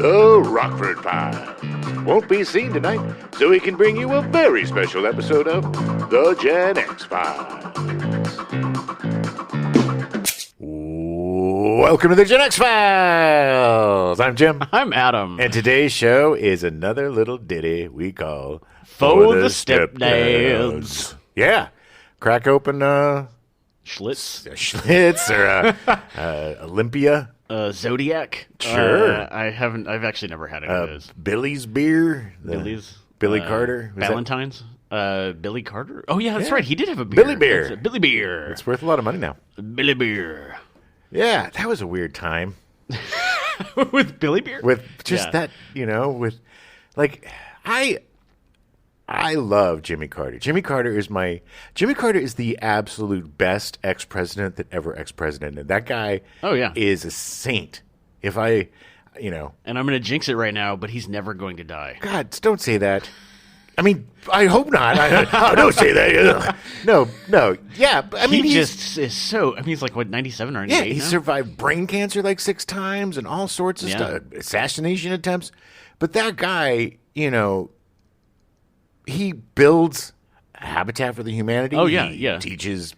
The Rockford Files won't be seen tonight, so we can bring you a very special episode of The Gen X Files. Welcome to The Gen X Files. I'm Jim. I'm Adam. And today's show is another little ditty we call For the Stepdads. Yeah. Crack open Schlitz. Schlitz or Olympia. Zodiac. Sure. I've actually never had any of those. Billy's beer. Billy's. Billy Carter. Valentine's. Billy Carter. Oh, yeah, that's right. He did have a beer. Billy Beer. Billy Beer. It's worth a lot of money now. Billy Beer. Yeah, that was a weird time. With Billy Beer? With just that, with like I love Jimmy Carter. Jimmy Carter is the absolute best ex-president that ever ex-president. And that guy is a saint. If I, And I'm going to jinx it right now, but he's never going to die. God, don't say that. I mean, I hope not. Don't say that. No. Yeah, I mean, he just is so. I mean, he's like, what, 97 or 98 Yeah, he now? survived brain cancer like 6 times and all sorts of stuff, assassination attempts. But that guy, he builds Habitat for the Humanity. Oh, yeah, He teaches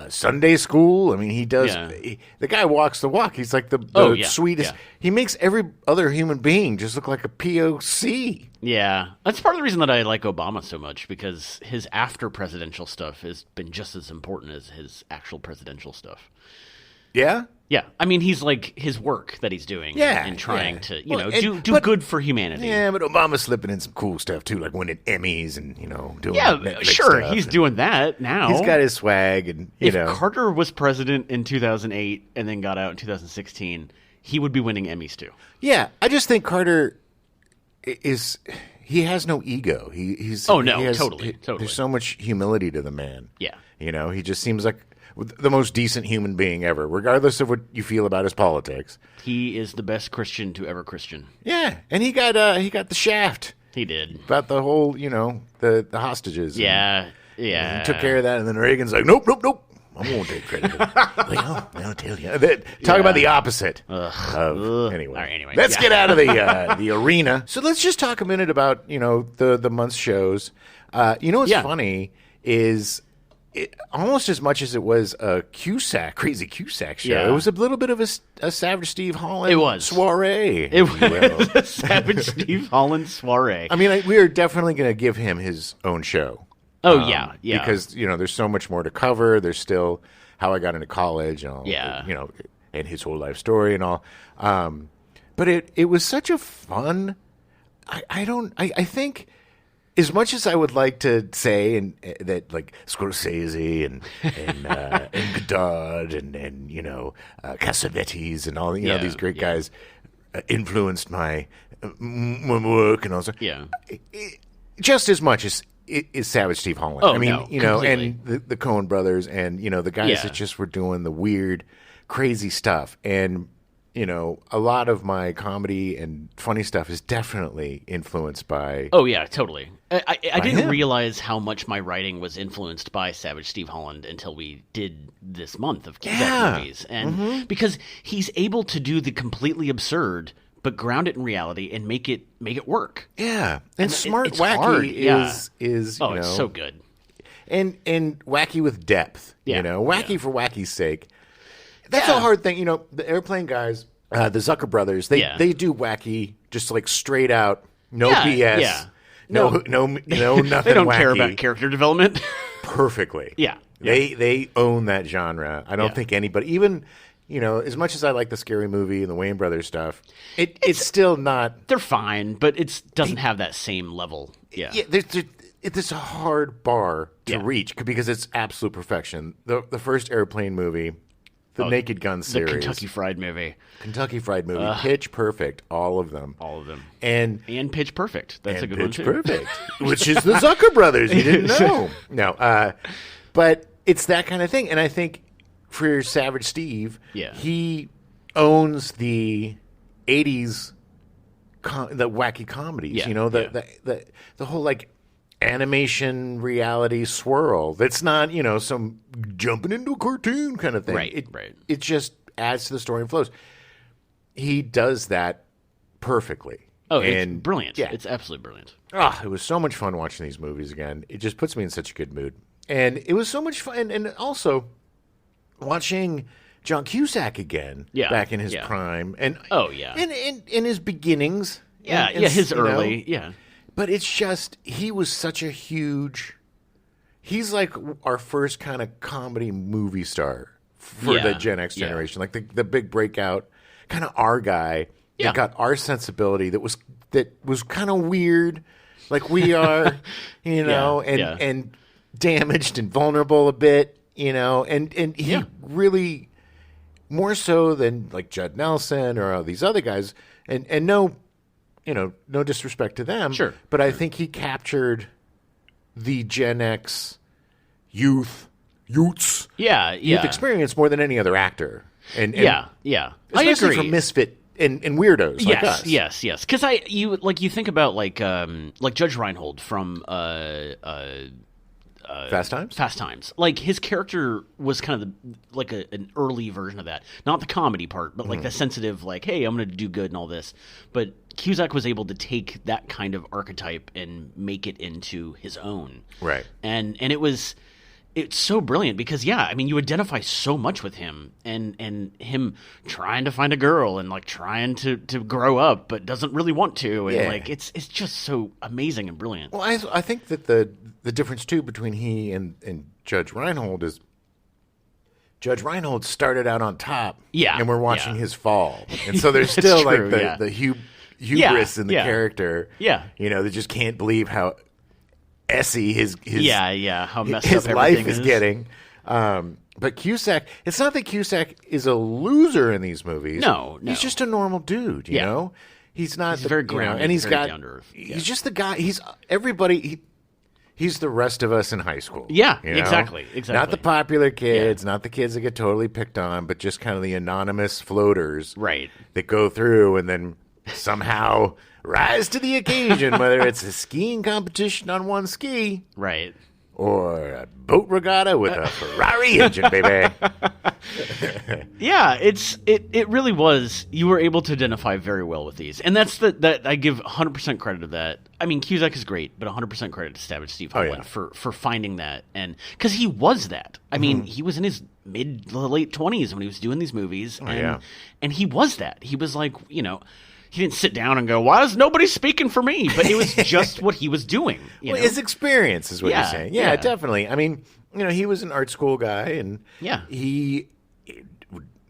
Sunday school. I mean, he does. Yeah. The guy walks the walk. He's like the sweetest. Yeah. He makes every other human being just look like a POC. Yeah. That's part of the reason that I like Obama so much, because his after presidential stuff has been just as important as his actual presidential stuff. Yeah? Yeah. I mean, he's like his work that he's doing and trying to, do good for humanity. Yeah, but Obama's slipping in some cool stuff too, like winning Emmys and, doing Netflix sure. stuff. He's doing that now. He's got his swag and, If Carter was president in 2008 and then got out in 2016, he would be winning Emmys too. Yeah. I just think Carter he has no ego. Totally. There's so much humility to the man. Yeah. He just seems like the most decent human being ever, regardless of what you feel about his politics. He is the best Christian to ever Christian. Yeah, and he got the shaft. He did. About the whole, the hostages. Yeah. He took care of that, and then Reagan's like, nope. I won't take credit. Well, I'll tell you. Talk about the opposite. Anyway. All right, anyway. Let's get out of the arena. So let's just talk a minute about, the month's shows. What's funny is almost as much as it was a crazy Cusack show, it was a little bit of a Savage Steve Holland soiree. It was a Savage Steve Holland soiree. I mean, we are definitely going to give him his own show. Oh, yeah. Because, there's so much more to cover. There's still how I got into college and all, and his whole life story and all. But it was such a fun, I think, as much as I would like to say that like Scorsese and Godard and Cassavetes and all, these great guys influenced my work and all that. Yeah. Just as much as is Savage Steve Holland. Oh, I mean, completely. and the Coen brothers and, the guys that just were doing the weird, crazy stuff. And, a lot of my comedy and funny stuff is definitely influenced by... Oh, yeah, totally. I didn't him. realize how much my writing was influenced by Savage Steve Holland until we did this month of Cusack movies. And because he's able to do the completely absurd, but ground it in reality and make it work. Yeah. And smart it's wacky hard, is it's so good. And wacky with depth, Yeah, wacky for wacky's sake. That's a hard thing. The Airplane guys, the Zucker brothers, they do wacky, just like straight out, no BS. Yeah. No, nothing They don't wacky. care about character development. Perfectly. Yeah. They own that genre. I don't think anybody, even, as much as I like the Scary Movie and the Wayne Brothers stuff, it's still not. They're fine, but it doesn't have that same level. Yeah. It's a hard bar to reach because it's absolute perfection. The first Airplane movie, the Naked Gun series. The Kentucky Fried Movie. Pitch Perfect, all of them. And Pitch Perfect. That's a good one, too. Pitch Perfect, which is the Zucker brothers. You didn't know. No. But it's that kind of thing. And I think for Savage Steve, he owns the 80s, the wacky comedies. The whole, like, animation reality swirl that's not, some jumping into a cartoon kind of thing. Right. It just adds to the story and flows. He does that perfectly. Oh, it's brilliant. Yeah. It's absolutely brilliant. It was so much fun watching these movies again. It just puts me in such a good mood. And it was so much fun. And also watching John Cusack again back in his prime. And in his beginnings. Yeah, his early. Yeah. But it's just, he was such a huge, he's like our first kind of comedy movie star for the Gen X generation. Like the big breakout, kind of our guy. That got our sensibility that was kind of weird, like we are, and damaged and vulnerable a bit, and he really, more so than like Judd Nelson or all these other guys, and no disrespect to them, but I think he captured the Gen X youth experience more than any other actor, and especially I agree. For misfit and weirdos like us. Yes. Because you think about like Judge Reinhold from Fast Times. Like his character was kind of an early version of that, not the comedy part, but like the sensitive, like, hey, I'm going to do good and all this. But Cusack was able to take that kind of archetype and make it into his own, right? And it's so brilliant because, you identify so much with him and him trying to find a girl and, like, trying to grow up but doesn't really want to. And, it's just so amazing and brilliant. Well, I think that the difference, too, between he and Judge Reinhold is Judge Reinhold started out on top. Yeah. And we're watching his fall. And so there's still, true, like, the hubris in the character. Yeah. They just can't believe how essy his how messed his up life is getting. But Cusack, it's not that Cusack is a loser in these movies. No. He's just a normal dude, you know? He's not very grounded, and he's down to earth. He's just the guy, he's everybody, he's the rest of us in high school. Yeah, exactly. Not the popular kids, not the kids that get totally picked on, but just kind of the anonymous floaters. Right. That go through and then somehow rise to the occasion, whether it's a skiing competition on one ski. Right. Or a boat regatta with a Ferrari engine, baby. Yeah, it really was. You were able to identify very well with these. And that I give 100% credit to that. I mean, Cusack is great, but 100% credit to Savage Steve Holland for finding that. And because he was that. I mean, he was in his mid to late 20s when he was doing these movies. And he was that. He was like, he didn't sit down and go, why is nobody speaking for me? But it was just what he was doing. His experience is what you're saying. Yeah, definitely. I mean, he was an art school guy, and he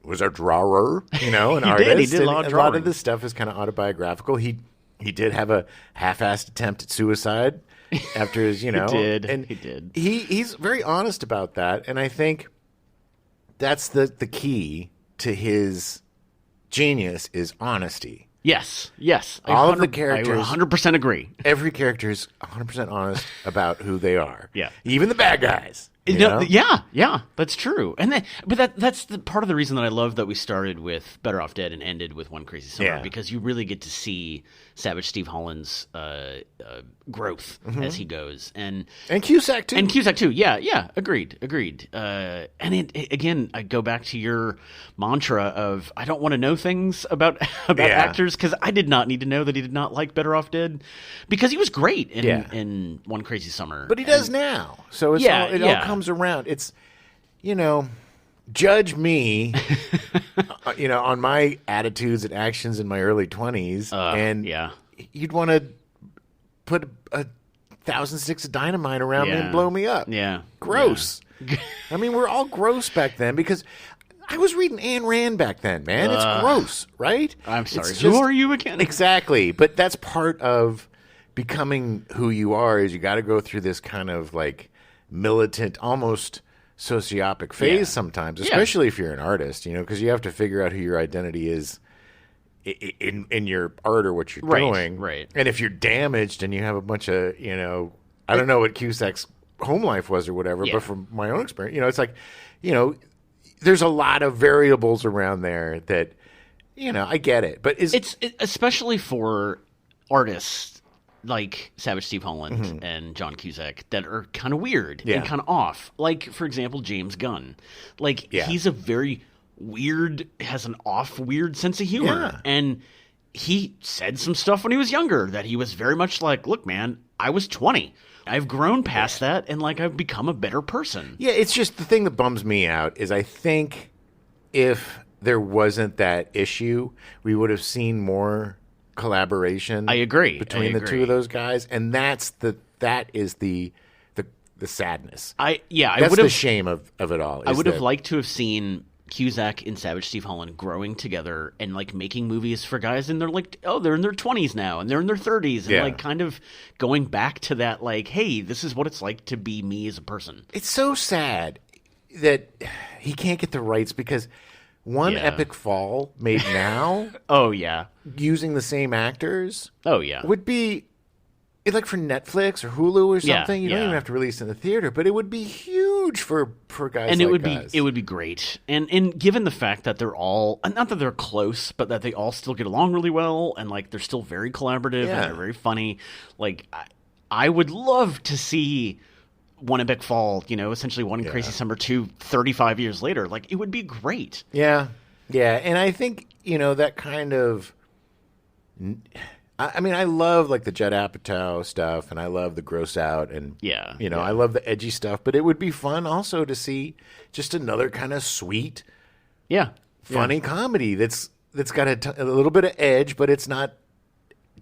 was a drawer, an artist. He did a lot of drawing. A lot of this stuff is kind of autobiographical. He did have a half-assed attempt at suicide after his, He did. And he did. He's very honest about that, and I think that's the key to his genius is honesty. Yes. All of the characters. I 100% agree. Every character is 100% honest about who they are. Yeah. Even the bad guys. Yeah, that's true. And that's the part of the reason that I love that we started with Better Off Dead and ended with One Crazy Summer, because you really get to see Savage Steve Holland's growth as he goes, and Cusack too. Yeah. Agreed. And again, I go back to your mantra of I don't want to know things about actors because I did not need to know that he did not like Better Off Dead because he was great in One Crazy Summer, but he does now. So it all comes around. It's judge me on my attitudes and actions in my early 20s and you'd want to put 1,000 sticks of dynamite around me and blow me up. Gross. I mean, we're all gross back then because I was reading Ayn Rand back then, man. It's gross, right? I'm sorry. Who are you again? Exactly. But that's part of becoming who you are is you got to go through this kind of like militant, almost sociopic phase sometimes, especially if you're an artist, because you have to figure out who your identity is in your art or what you're doing. Right. And if you're damaged and you have a bunch of, I don't know what Cusack's home life was or whatever, but from my own experience, it's like, there's a lot of variables around there that, I get it. But it's especially for artists like Savage Steve Holland and John Cusack that are kind of weird and kind of off. Like, for example, James Gunn. Like, he's a very weird, has an weird sense of humor. Yeah. And he said some stuff when he was younger that he was very much like, look, man, I was 20. I've grown past that, and like I've become a better person. Yeah, it's just the thing that bums me out is I think if there wasn't that issue, we would have seen more collaboration. I agree between the two of those guys, and that is the sadness. That's the shame of it all. I would have liked to have seen Cusack and Savage Steve Holland growing together and like making movies for guys, and they're like, oh, they're in their 20s now and they're in their 30s, and like kind of going back to that, like, hey, this is what it's like to be me as a person. It's so sad that he can't get the rights because one epic fall made now using the same actors would be like for Netflix or Hulu or something. You don't even have to release it in the theater, but it would be huge for guys and like us. It would be great. And given the fact that they're all, not that they're close, but that they all still get along really well, and like they're still very collaborative and they're very funny. Like I would love to see One Epic Fall, essentially One Crazy Summer 2 35 years later. Like it would be great. Yeah. Yeah. And I think, that kind of, I mean, I love like the Judd Apatow stuff, and I love the gross out, and I love the edgy stuff. But it would be fun also to see just another kind of sweet, funny comedy that's got a little bit of edge, but it's not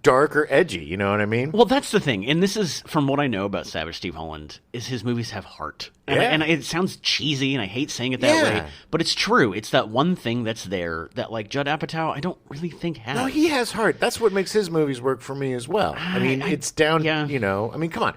dark or edgy. You know what I mean? Well, that's the thing, and this is from what I know about Savage Steve Holland, is his movies have heart, and it sounds cheesy, and I hate saying it that way, but it's true. It's that one thing that's there that like Judd Apatow, I don't really think has. No, he has heart. That's what makes his movies work for me as well. I mean, it's down. I mean, come on,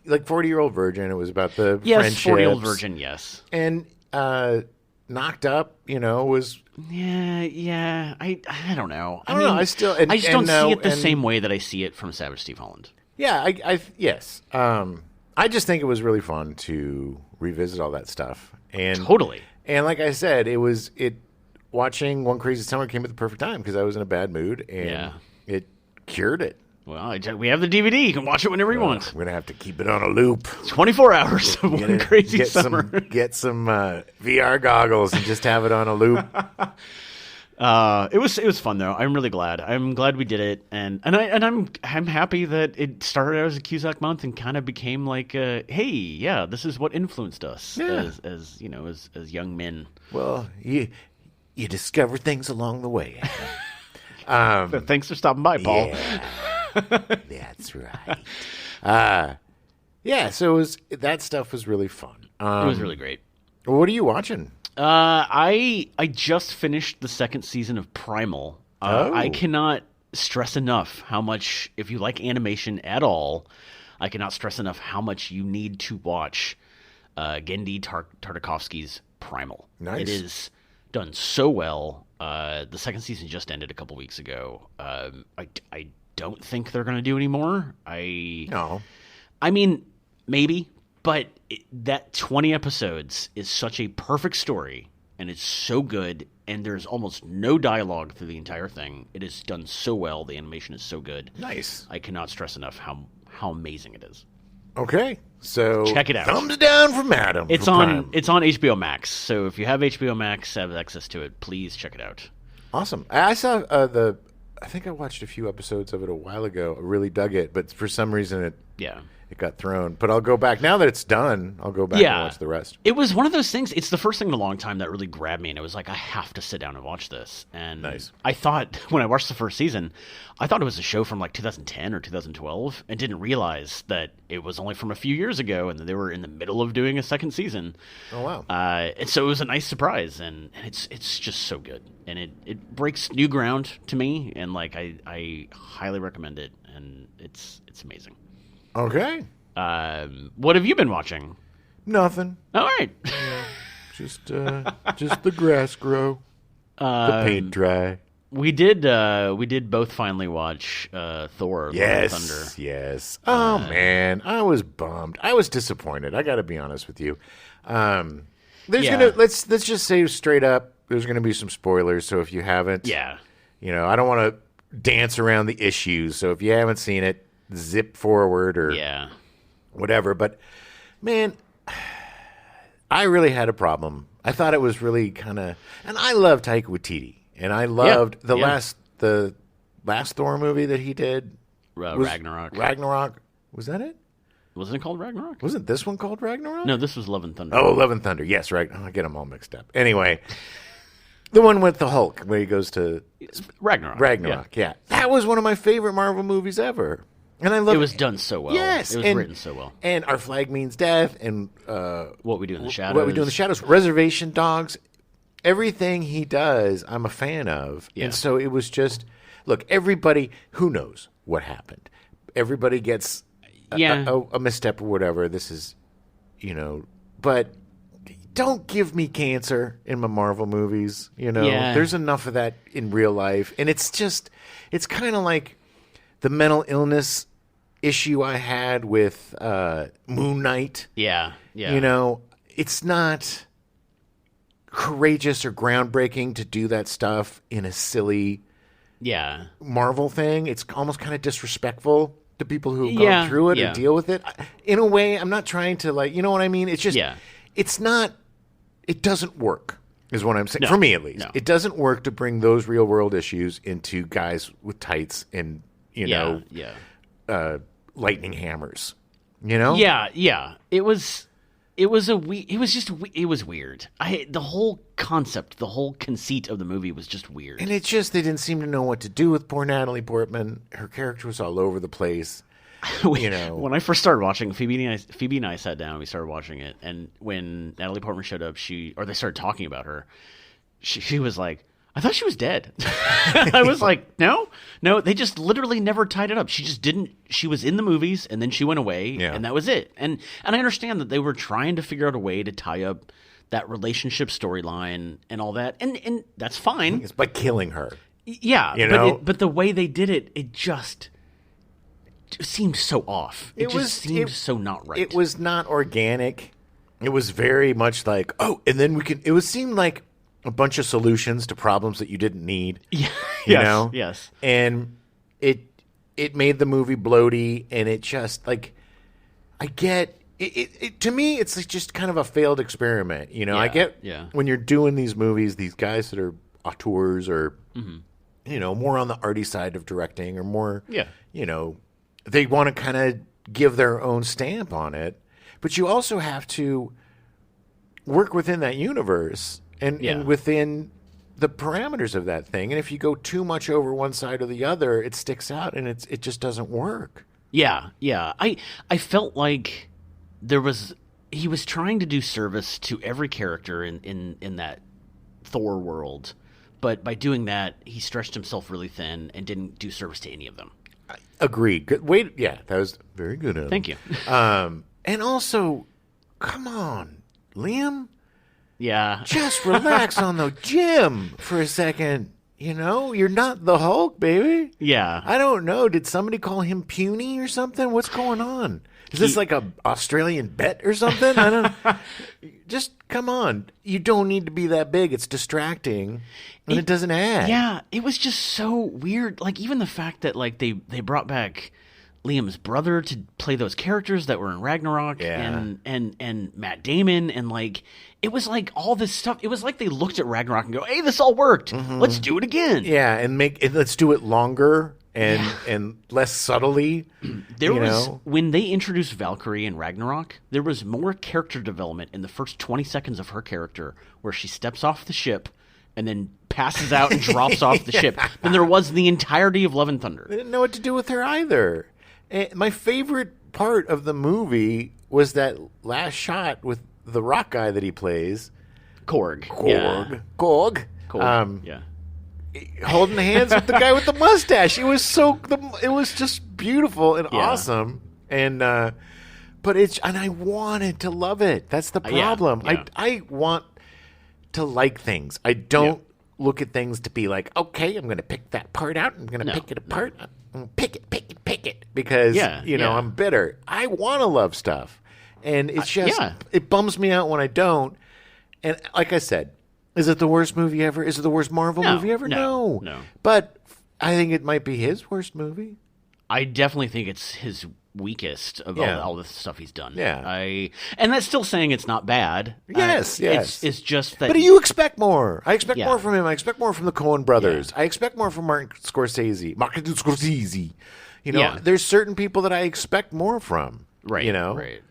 like 40-Year-Old Virgin. It was about the friendships. 40-Year-Old Virgin. Yes, and Knocked Up. Was. Yeah. I don't know. I don't know. I just don't see it the same way that I see it from Savage Steve Holland. Yeah, yes. I just think it was really fun to revisit all that stuff. And totally. And like I said, watching One Crazy Summer came at the perfect time because I was in a bad mood, and it cured it. Well, we have the DVD. You can watch it whenever you want. I'm going to have to keep it on a loop. 24 hours of One Crazy Summer. Get some VR goggles and just have it on a loop. It was fun though. I'm really glad. I'm glad we did it, and I'm happy that it started out as a Cusack month and kind of became like, hey, this is what influenced us as young men. Well, you discover things along the way. Thanks for stopping by, Paul. Yeah. That's right. So that stuff was really fun. It was really great. What are you watching? I just finished the second season of Primal. I cannot stress enough how much, if you like animation at all, I cannot stress enough how much you need to watch Genndy Tartakovsky's Primal. Nice. It is done so well. The second season just ended a couple weeks ago. I don't think they're going to do any more. No. I mean, maybe, but that 20 episodes is such a perfect story, and it's so good, and there's almost no dialogue through the entire thing. It is done so well. The animation is so good. Nice. I cannot stress enough how amazing it is. Okay. So check it out. Thumbs down from Adam. It's on HBO Max. So if you have HBO Max, have access to it, please check it out. Awesome. I saw I think I watched a few episodes of it a while ago. I really dug it, but for some reason it got thrown. But I'll go back now that it's done. I'll go back and watch the rest. It was one of those things. It's the first thing in a long time that really grabbed me, and it was like, I have to sit down and watch this. And nice. I thought when I watched the first season, I thought it was a show from like 2010 or 2012, and didn't realize that it was only from a few years ago, and that they were in the middle of doing a second season. Oh wow! And so it was a nice surprise, and it's just so good, and it breaks new ground to me, and like I highly recommend it, and it's amazing. Okay. What have you been watching? Nothing. All right. Just the grass grow, the paint dry. We did both finally watch Thor: Love and Thunder. Yes. Oh man, I was bummed. I was disappointed. I got to be honest with you. Let's just say straight up, there's gonna be some spoilers. So if you haven't, I don't want to dance around the issues. So if you haven't seen it, zip forward or whatever. But man, I really had a problem. I thought it was really kind of, and I love Taika Waititi, and I loved the last Thor movie that he did? Ragnarok. Ragnarok. Was that it? Wasn't it called Ragnarok? Wasn't this one called Ragnarok? No, this was Love and Thunder. Oh, Love and Thunder. Yes, right. I get them all mixed up. Anyway, the one with the Hulk where he goes to Ragnarok. Yeah. That was one of my favorite Marvel movies ever. And I love it. Was done so well. Yes. It was written so well. And Our Flag Means Death and What We Do in the Shadows. What We Do in the Shadows. Reservation Dogs. Everything he does, I'm a fan of. Yeah. And so it was just, look, everybody, who knows what happened? Everybody gets a misstep or whatever. This is, but don't give me cancer in my Marvel movies. There's enough of that in real life. And it's kind of like the mental illness issue I had with Moon Knight. Yeah. It's not courageous or groundbreaking to do that stuff in a silly Marvel thing. It's almost kind of disrespectful to people who've gone through it or deal with it. In a way, I'm not trying to you know what I mean? It's just, it's not, it doesn't work, is what I'm saying. For me, at least. No. It doesn't work to bring those real world issues into guys with tights and, lightning hammers, Yeah. It was weird. The whole concept, the whole conceit of the movie was just weird. And it's just, they didn't seem to know what to do with poor Natalie Portman. Her character was all over the place. When I first started watching, Phoebe and I sat down and we started watching it. And when Natalie Portman showed up, they started talking about her. She was like, I thought she was dead. I was like, no, they just literally never tied it up. She just didn't. She was in the movies and then she went away and that was it. And I understand that they were trying to figure out a way to tie up that relationship storyline and all that. And that's fine. It's by killing her. Yeah. But the way they did it, it just seemed so off. It seemed so not right. It was not organic. It was very much like, and then it seemed like a bunch of solutions to problems that you didn't need. Yeah. Yes. And it made the movie bloaty, and it just I get it to me it's just kind of a failed experiment. I get when you're doing these movies, these guys that are auteurs or more on the arty side of directing or more they want to kind of give their own stamp on it, but you also have to work within that universe. And within the parameters of that thing. And if you go too much over one side or the other, it sticks out and it just doesn't work. Yeah. I felt like he was trying to do service to every character in that Thor world. But by doing that, he stretched himself really thin and didn't do service to any of them. Agreed. Good. Wait, that was very good, Adam. Thank you. And also, come on, Liam. Yeah. Just relax on the gym for a second. You're not the Hulk, baby. Yeah. I don't know. Did somebody call him puny or something? What's going on? Is this like a Australian bet or something? I don't. Just come on. You don't need to be that big. It's distracting, and it doesn't add. Yeah, it was just so weird. Like even the fact that they brought back Liam's brother to play those characters that were in Ragnarok and Matt Damon and it was like all this stuff. It was like they looked at Ragnarok and go, "Hey, this all worked. Let's do it again." Yeah, and let's do it longer and less subtly. There was when they introduced Valkyrie in Ragnarok, there was more character development in the first 20 seconds of her character where she steps off the ship and then passes out and drops off the ship than there was in the entirety of Love and Thunder. They didn't know what to do with her either. My favorite part of the movie was that last shot with the rock guy that he plays. Korg. Korg. Holding hands with the guy with the mustache. It was just beautiful and awesome. And but I wanted to love it. That's the problem. I want to like things. I don't look at things to be like, okay, I'm going to pick that part out. I'm going to pick it apart. I'm going to pick it because I'm bitter. I want to love stuff. And it's just it bums me out when I don't. And like I said, is it the worst movie ever? Is it the worst Marvel movie ever? No. But I think it might be his worst movie. I definitely think it's his weakest of all the stuff he's done. Yeah. And that's still saying it's not bad. Yes. It's just that. But you expect more. I expect more from him. I expect more from the Coen brothers. I expect more from Martin Scorsese. You know, there's certain people that I expect more from. Right. You know? Right.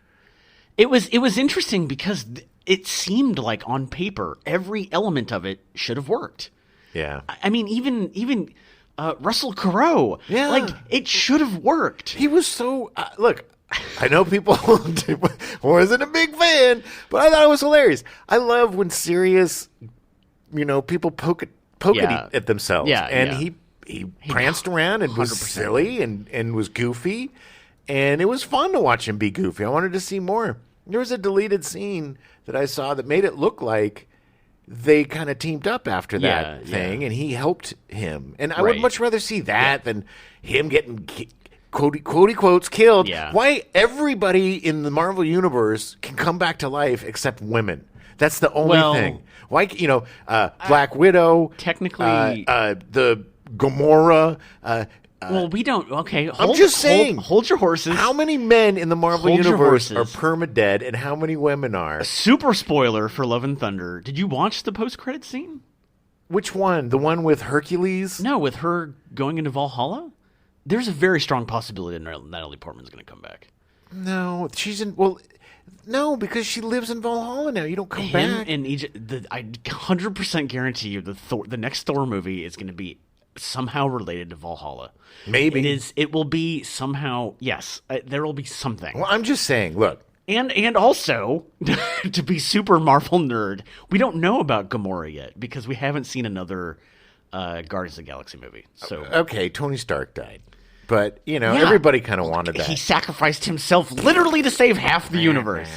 It was interesting because it seemed like on paper every element of it should have worked. Yeah. I mean, even Russell Crowe. Yeah. Like, it should have worked. He was so... look, I know people wasn't a big fan, but I thought it was hilarious. I love when serious, people poke at themselves. Yeah, and he pranced around and was 100%. Silly and was goofy, and it was fun to watch him be goofy. I wanted to see more. There was a deleted scene that I saw that made it look like they kind of teamed up after that thing, and he helped him. And I would much rather see that than him getting quotey quotes killed. Yeah. Why everybody in the Marvel universe can come back to life except women? That's the only thing. Why, Black Widow, technically, the Gamora. Well, we don't. Okay, I'm just saying. Hold your horses. How many men in the Marvel universe are perma-dead, and how many women are? Super spoiler for Love and Thunder. Did you watch the post-credit scene? Which one? The one with Hercules? No, with her going into Valhalla? There's a very strong possibility that Natalie Portman's going to come back. No, she's in... Well, no, because she lives in Valhalla now. You don't come back. In Egypt, I 100% guarantee you the next Thor movie is going to be somehow related to Valhalla. Maybe. It will be somehow, yes, there will be something. Well, I'm just saying, look. And also, to be super Marvel nerd, we don't know about Gamora yet because we haven't seen another Guardians of the Galaxy movie. So okay, Tony Stark died. But, everybody kind of wanted that. He sacrificed himself literally to save half the universe.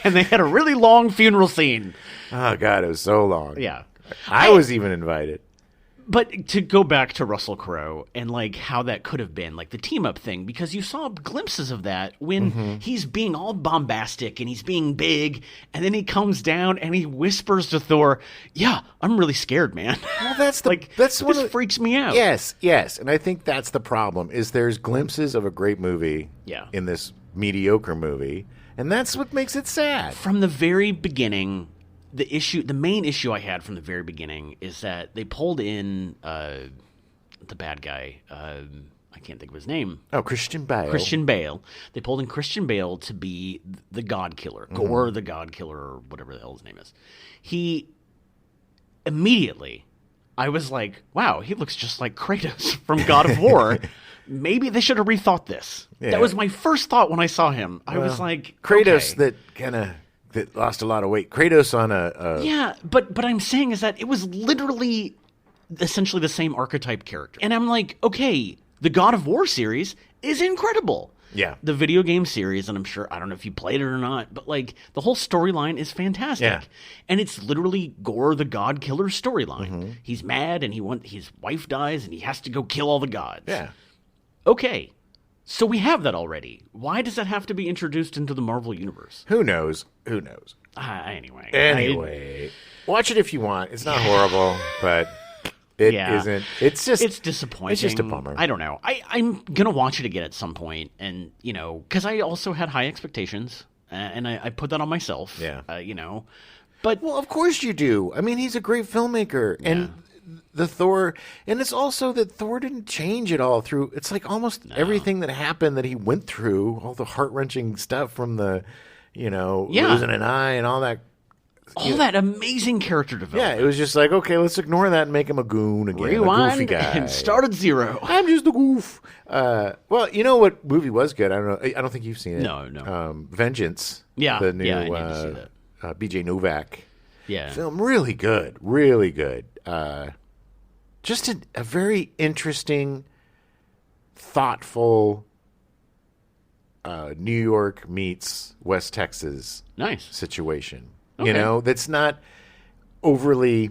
And they had a really long funeral scene. Oh, God, it was so long. Yeah. I was even invited. But to go back to Russell Crowe and like how that could have been, like the team up thing, because you saw glimpses of that when he's being all bombastic and he's being big, and then he comes down and he whispers to Thor, "Yeah, I'm really scared, man." Well, that's the this freaks me out. Yes, and I think that's the problem. Is there's glimpses of a great movie, in this mediocre movie, and that's what makes it sad. From the very beginning. The main issue I had from the very beginning is that they pulled in the bad guy. I can't think of his name. Oh, Christian Bale. They pulled in Christian Bale to be the God Killer, Gore the God Killer, or whatever the hell his name is. He immediately, I was like, wow, he looks just like Kratos from God of War. Maybe they should have rethought this. Yeah. That was my first thought when I saw him. I was like, Kratos that lost a lot of weight. Kratos on a... Yeah, but I'm saying is that it was literally essentially the same archetype character. And I'm like, okay, the God of War series is incredible. Yeah. The video game series, and I'm sure, I don't know if you played it or not, but like the whole storyline is fantastic. Yeah. And it's literally Gore the God Killer storyline. He's mad and his wife dies and he has to go kill all the gods. Yeah. Okay. So we have that already. Why does that have to be introduced into the Marvel Universe? Who knows? Anyway. Watch it if you want. It's not horrible, but it isn't. It's disappointing. It's just a bummer. I don't know. I'm going to watch it again at some point, and, because I also had high expectations, and I put that on myself. Yeah. But... Well, of course you do. I mean, he's a great filmmaker, and... The Thor, and it's also that Thor didn't change it all through. It's like almost everything that happened that he went through, all the heart-wrenching stuff from the, losing an eye and all that. That amazing character development. Yeah, it was just like, okay, let's ignore that and make him a goon again. Rewind a goofy guy. And start at zero. I'm just a goof. Well, you know what movie was good? I don't know. I don't think you've seen it. No. Vengeance. Yeah. The new I need to see that. BJ Novak. Yeah. Film. Really good. Really good. Just a very interesting, thoughtful New York meets West Texas situation. Okay. That's not overly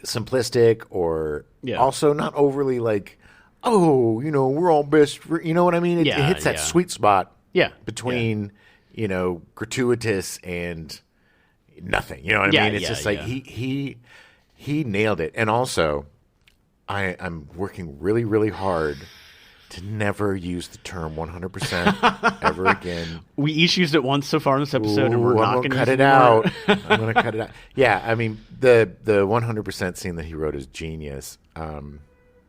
simplistic or also not overly like, we're all best. You know what I mean? It hits that sweet spot between, gratuitous and nothing. You know what I mean? It's just like he nailed it. And also, I'm working really, really hard to never use the term 100% ever again. We each used it once so far in this episode, and we're not going to cut it out. I'm going to cut it out. Yeah, I mean, the 100% scene that he wrote is genius.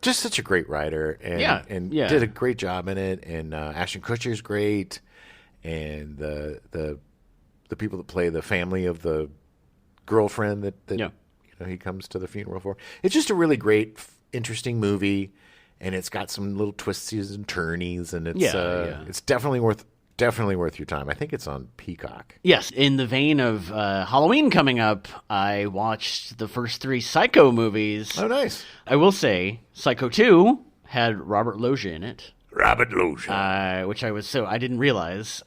Just such a great writer, and did a great job in it. And Ashton Kutcher's great, and the people that play the family of the girlfriend that he comes to the funeral for. It's just a really great, interesting movie, and it's got some little twisties and turnies, and it's definitely worth your time. I think it's on Peacock. Yes, in the vein of Halloween coming up, I watched the first 3 Psycho movies. Oh, nice. I will say, Psycho 2 had Robert Loggia in it. Robert Loggia. Which I didn't realize.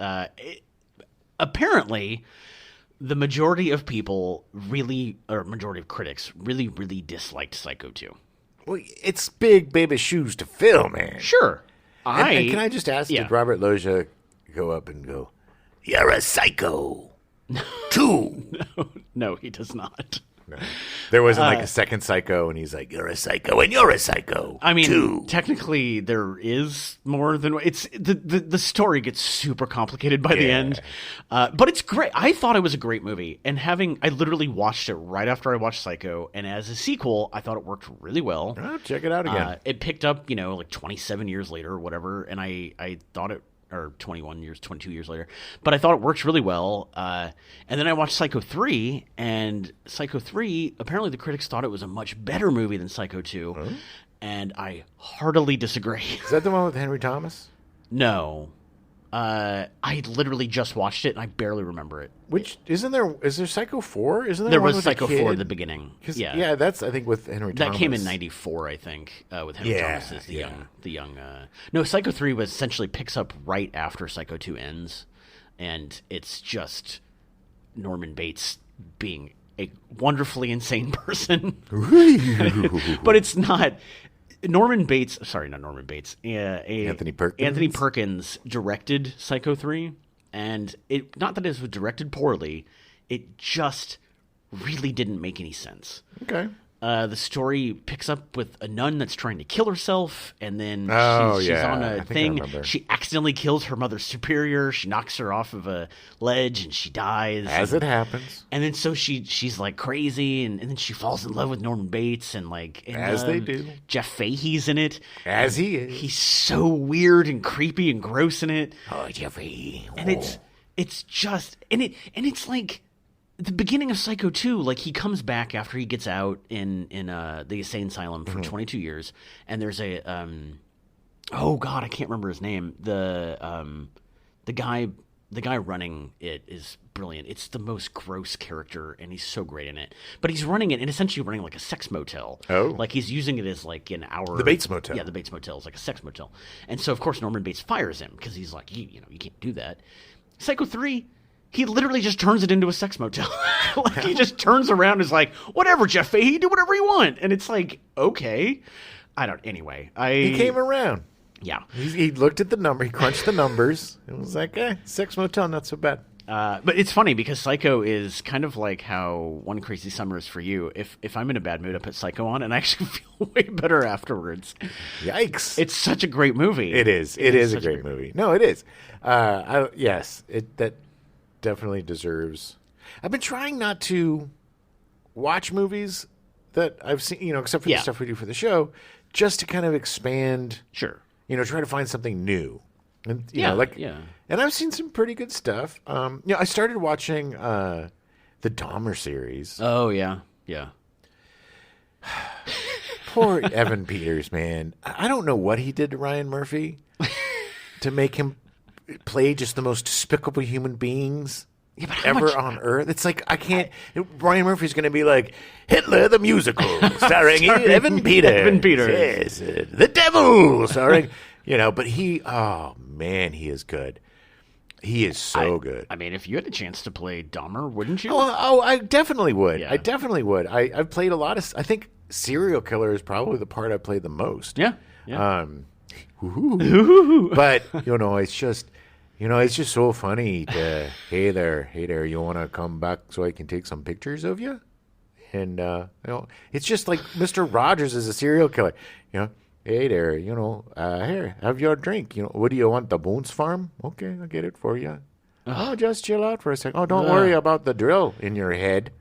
Apparently, the majority of majority of critics really, really disliked Psycho 2. Well, it's big baby shoes to fill, man. Sure. And can I just ask, did Robert Loggia go up and go, "You're a psycho"? 2. No, he does not. No. There wasn't like a second Psycho, and he's like, "You're a psycho, and you're a psycho." I mean, 2. Technically, there is more than it's the story gets super complicated by the end, but it's great. I thought it was a great movie, and I literally watched it right after I watched Psycho, and as a sequel, I thought it worked really well. Oh, check it out again. It picked up, like 27 years later or whatever, and I thought it. Or 22 years later. But I thought it works really well. And then I watched Psycho 3, and Psycho 3, apparently the critics thought it was a much better movie than Psycho 2, and I heartily disagree. Is that the one with Henry Thomas? No. I literally just watched it, and I barely remember it. Is there Psycho 4? Isn't there was Psycho 4 at the beginning. Yeah, that's, I think, with Henry Thomas. That came in 94, I think, with Henry Thomas as the young. No, Psycho 3 essentially picks up right after Psycho 2 ends, and it's just Norman Bates being a wonderfully insane person. But it's not... Anthony Perkins directed Psycho 3, and not that it was directed poorly, it just really didn't make any sense. Okay. The story picks up with a nun that's trying to kill herself, and then she's on a thing. She accidentally kills her mother's superior. She knocks her off of a ledge, and she dies. As it happens. And then so she's like crazy, and then she falls in love with Norman Bates, and as they do. Jeff Fahey's in it. As he is. He's so weird and creepy and gross in it. Oh, Jeffrey. And it's just it's like the beginning of Psycho 2, he comes back after he gets out in the insane asylum for 22 years, and there's a oh god, I can't remember his name. The guy running it is brilliant. It's the most gross character, and he's so great in it. But he's running it and essentially running like a sex motel. Oh, he's using it as an hour. The Bates Motel. Yeah, the Bates Motel is like a sex motel, and so of course Norman Bates fires him because he's like, you can't do that. Psycho 3. He literally just turns it into a sex motel. He just turns around and is like, whatever, Jeff Fahey, do whatever you want. And it's like, okay. He came around. Yeah. He looked at the number, he crunched the numbers, and was like, sex motel, not so bad. But it's funny because Psycho is kind of like how One Crazy Summer is for you. If I'm in a bad mood, I put Psycho on, and I actually feel way better afterwards. Yikes. It's such a great movie. It is. It is a great movie. No, it is. Yes, that definitely deserves. I've been trying not to watch movies that I've seen, except for the stuff we do for the show, just to kind of expand. Sure. Try to find something new. And, and I've seen some pretty good stuff. I started watching the Dahmer series. Oh, yeah. Yeah. Poor Evan Peters, man. I don't know what he did to Ryan Murphy to make him play just the most despicable human beings ever on Earth. It's like, I can't. Ryan Murphy's going to be like Hitler the Musical, starring Evan Peters. Evan Peters. Yes, the Devil, starring, but he is good. He is so good. I mean, if you had a chance to play Dahmer, wouldn't you? Oh, I definitely would. Yeah. I definitely would. I've played a lot of. I think serial killer is probably the part I played the most. Yeah. But it's just so funny to hey there, you want to come back so I can take some pictures of you? And it's just like Mr. Rogers is a serial killer. Hey there, here, have your drink. What do you want, the Boone's Farm? Okay, I'll get it for you. Oh, just chill out for a second. Oh, don't worry about the drill in your head.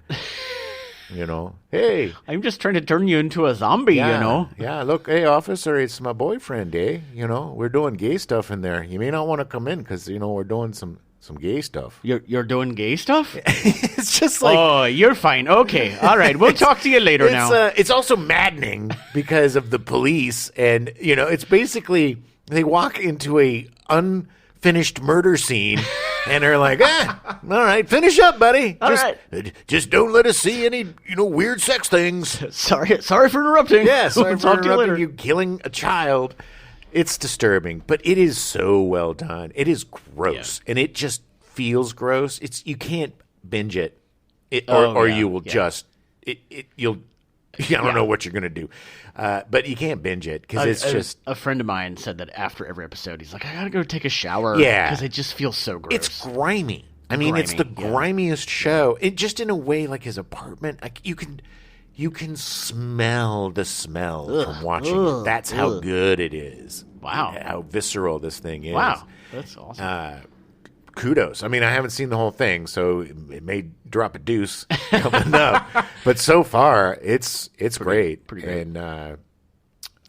Hey. I'm just trying to turn you into a zombie, Yeah, look, hey, officer, it's my boyfriend, eh? We're doing gay stuff in there. You may not want to come in because, we're doing some gay stuff. You're doing gay stuff? It's just like... Oh, you're fine. Okay. All right. We'll talk to you later now. It's also maddening because of the police. And, it's basically they walk into a unfinished murder scene and they're like, all right, finish up, buddy. Just don't let us see any, weird sex things. Sorry for interrupting. Yeah, sorry for interrupting you killing a child. It's disturbing, but it is so well done. It is gross, and it just feels gross. You can't binge it, or you will just you'll. I don't know what you're gonna do, but you can't binge it because it's just. A friend of mine said that after every episode, he's like, "I gotta go take a shower." Yeah, because it just feels so gross. It's grimy. I mean, it's the grimiest show. It just in a way like his apartment. You can smell the smell from watching it. That's how good it is. Wow. How visceral this thing is. Wow. That's awesome. Kudos. I mean, I haven't seen the whole thing, so it may drop a deuce coming up. But so far, it's great. Pretty great. And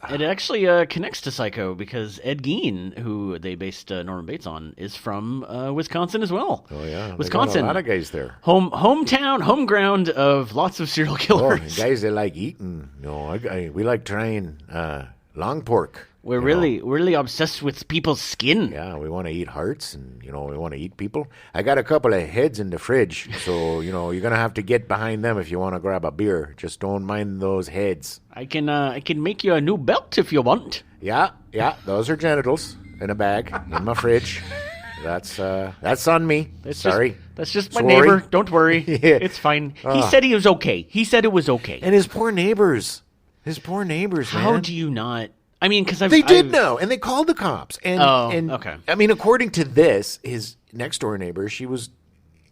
it actually connects to Psycho because Ed Gein, who they based Norman Bates on, is from Wisconsin as well. Oh yeah, Wisconsin. A lot of guys there. Hometown, home ground of lots of serial killers. Guys that like eating. We like trying long pork. We're really obsessed with people's skin. Yeah, we want to eat hearts, and we want to eat people. I got a couple of heads in the fridge, so you're gonna have to get behind them if you want to grab a beer. Just don't mind those heads. I can make you a new belt if you want. Yeah, those are genitals in a bag in my fridge. That's on me. Sorry. That's just my neighbor. Don't worry. Yeah. It's fine. He said he was okay. He said it was okay. And his poor neighbors. Man. How do you not? I mean, because they did know, and they called the cops. And okay. I mean, according to this, his next door neighbor, she was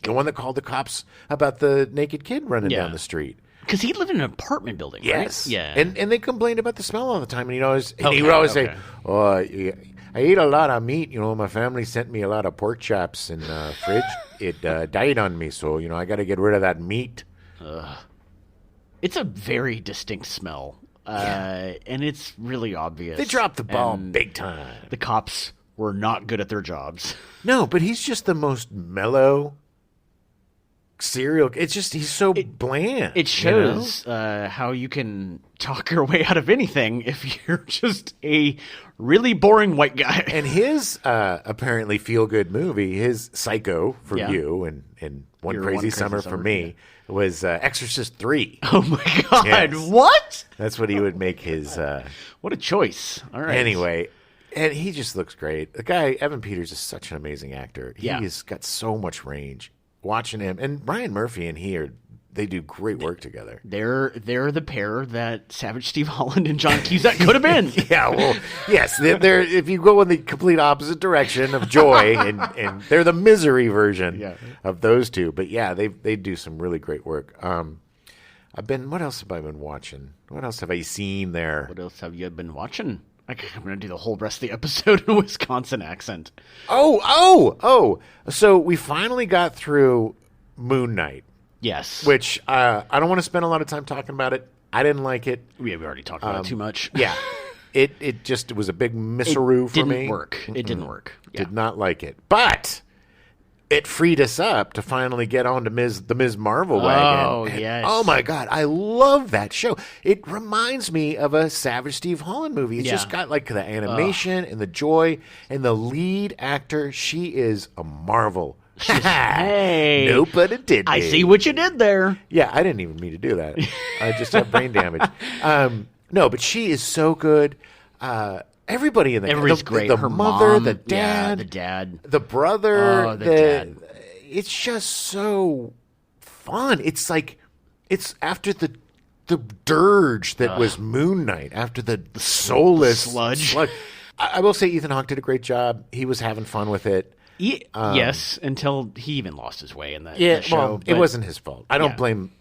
the one that called the cops about the naked kid running down the street. Because he lived in an apartment building, right? Yes. Yeah. And they complained about the smell all the time. And he would always say, "Oh, I ate a lot of meat. My family sent me a lot of pork chops in the fridge. It died on me, so I got to get rid of that meat." It's a very distinct smell. And it's really obvious. They dropped the ball big time. The cops were not good at their jobs. No, but he's just the most mellow serial. It's just he's so bland. It shows how you can talk your way out of anything if you're just a really boring white guy. And his apparently feel-good movie, his Psycho for you and One Crazy Summer for me, was Exorcist 3. Oh, my God. Yes. What? That's what he would make his... what a choice. All right. Anyway, and he just looks great. The guy, Evan Peters, is such an amazing actor. He's got so much range. Watching him, and Ryan Murphy and they do great work together. They're the pair that Savage Steve Holland and John Cusack could have been. Yeah, well, yes. They're if you go in the complete opposite direction of joy, and they're the misery version of those two. But yeah, they do some really great work. What else have I been watching? What else have I seen there? What else have you been watching? I'm going to do the whole rest of the episode in a Wisconsin accent. Oh. So we finally got through Moon Knight. Yes. Which I don't want to spend a lot of time talking about it. I didn't like it. We already talked about it too much. Yeah. It was a big misseroo for me. It didn't work. It didn't work. Yeah. Did not like it. But it freed us up to finally get on to the Ms. Marvel wagon. Oh, yes. Oh, my God. I love that show. It reminds me of a Savage Steve Holland movie. It's just got like the animation and the joy. And the lead actor, she is a marvel. Hey. No pun intended. I see what you did there. Yeah, I didn't even mean to do that. I just have brain damage. No, but she is so good. Everybody in the Everybody's great. The Her mother, mom, the dad, the dad, the brother, the dad. It's just so fun. It's like it's after the dirge that was Moon Knight, after the soulless sludge. I will say Ethan Hawke did a great job. He was having fun with it. Yes, until he even lost his way in that show. Well, it wasn't his fault. I don't blame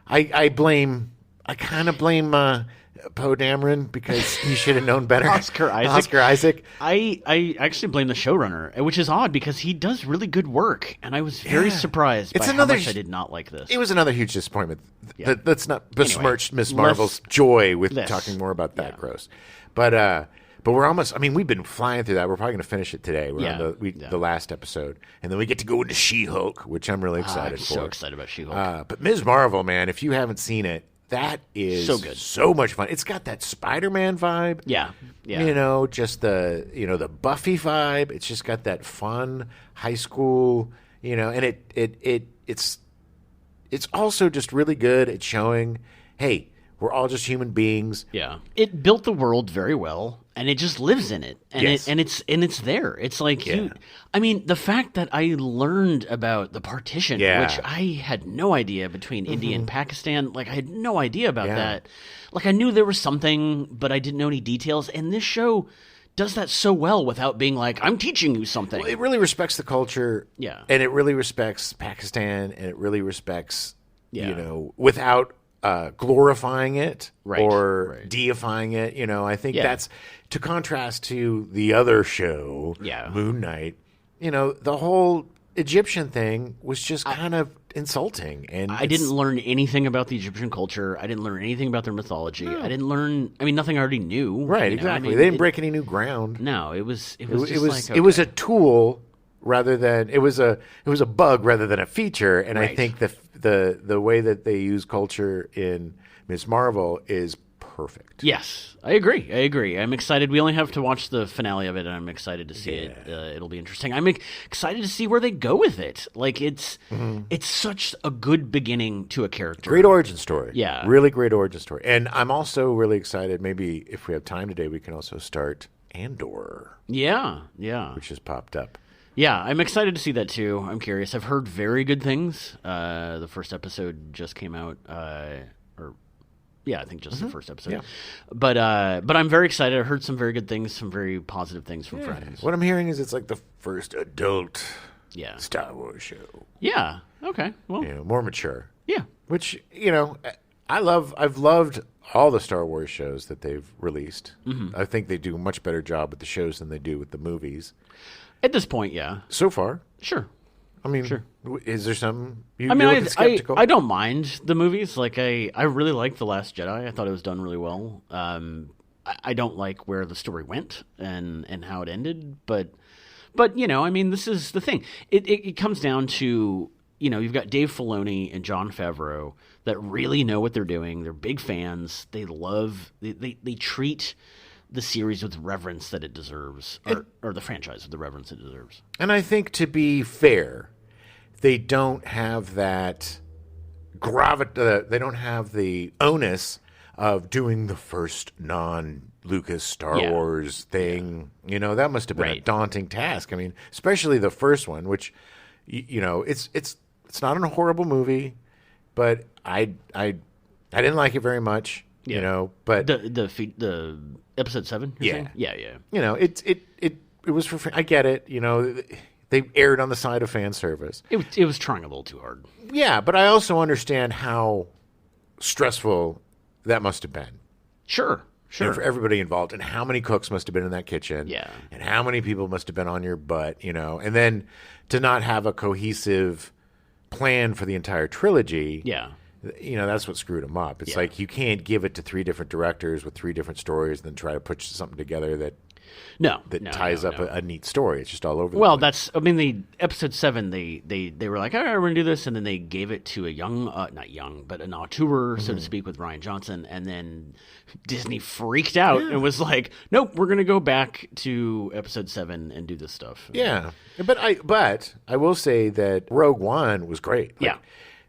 I blame I kind of blame Poe Dameron because he should have known better. Oscar Isaac. I actually blame the showrunner, which is odd because he does really good work, and I was very surprised by how much I did not like this. It was another huge disappointment. Let's not besmirch Miss Marvel's joy with talking more about that gross. But we're almost. I mean, we've been flying through that. We're probably going to finish it today. We're on the last episode, and then we get to go into She-Hulk, which I'm really excited for. So excited about She-Hulk. But Ms. Marvel, man, if you haven't seen it, that is so good, so much fun. It's got that Spider-Man vibe. Yeah. Just the Buffy vibe. It's just got that fun high school. And it's also just really good at showing, hey, we're all just human beings. Yeah, it built the world very well, and it just lives in it, and it's there. It's like I mean, the fact that I learned about the partition, which I had no idea between India and Pakistan. Like I had no idea about that. Like I knew there was something, but I didn't know any details. And this show does that so well without being like, I'm teaching you something. Well, it really respects the culture, and it really respects Pakistan, and it really respects, without glorifying it or deifying it. I think that's to contrast to the other show, Moon Knight. The whole Egyptian thing was just kind of insulting. And I didn't learn anything about the Egyptian culture. I didn't learn anything about their mythology. No. I didn't learn. I mean, nothing I already knew. Right, exactly. They didn't break any new ground. No, it was a tool rather than it was a bug rather than a feature. And I think the way that they use culture in Ms. Marvel is perfect. Yes, I agree. I'm excited. We only have to watch the finale of it, and I'm excited to see it. It'll be interesting. I'm excited to see where they go with it. Like it's such a good beginning to a character. Great origin story. Yeah, really great origin story. And I'm also really excited. Maybe if we have time today, we can also start Andor. Yeah, which has popped up. Yeah, I'm excited to see that too. I'm curious. I've heard very good things. The first episode just came out, I think just the first episode. Yeah. But I'm very excited. I heard some very good things, some very positive things from friends. What I'm hearing is it's like the first adult Star Wars show. Yeah. Okay. Well, more mature. Yeah. Which, I've loved all the Star Wars shows that they've released. Mm-hmm. I think they do a much better job with the shows than they do with the movies. At this point, yeah. So far. Sure. I mean, sure. Is there some? I don't mind the movies. Like I really liked The Last Jedi. I thought it was done really well. I don't like where the story went and how it ended. But I mean, this is the thing. It comes down to you've got Dave Filoni and Jon Favreau that really know what they're doing. They're big fans. They treat the series with reverence that it deserves, or the franchise with the reverence it deserves. And I think, to be fair, they don't have that they don't have the onus of doing the first non-Lucas Star Wars thing. That must have been a daunting task. I mean, especially the first one, which it's not a horrible movie, but I didn't like it very much. But the episode 7. Yeah. Yeah. It was for. I get it. They erred on the side of fan service. It was trying a little too hard. Yeah, but I also understand how stressful that must have been. Sure. And for everybody involved, and how many cooks must have been in that kitchen. Yeah. And how many people must have been on your butt. And then to not have a cohesive plan for the entire trilogy. Yeah. That's what screwed them up. It's like you can't give it to 3 different directors with 3 different stories and then try to put something together that ties up a neat story. It's just all over the place. The episode 7, they were like, all right, we're going to do this. And then they gave it to a an auteur, so to speak, with Rian Johnson. And then Disney freaked out and was like, nope, we're going to go back to episode 7 and do this stuff. Yeah. But I will say that Rogue One was great.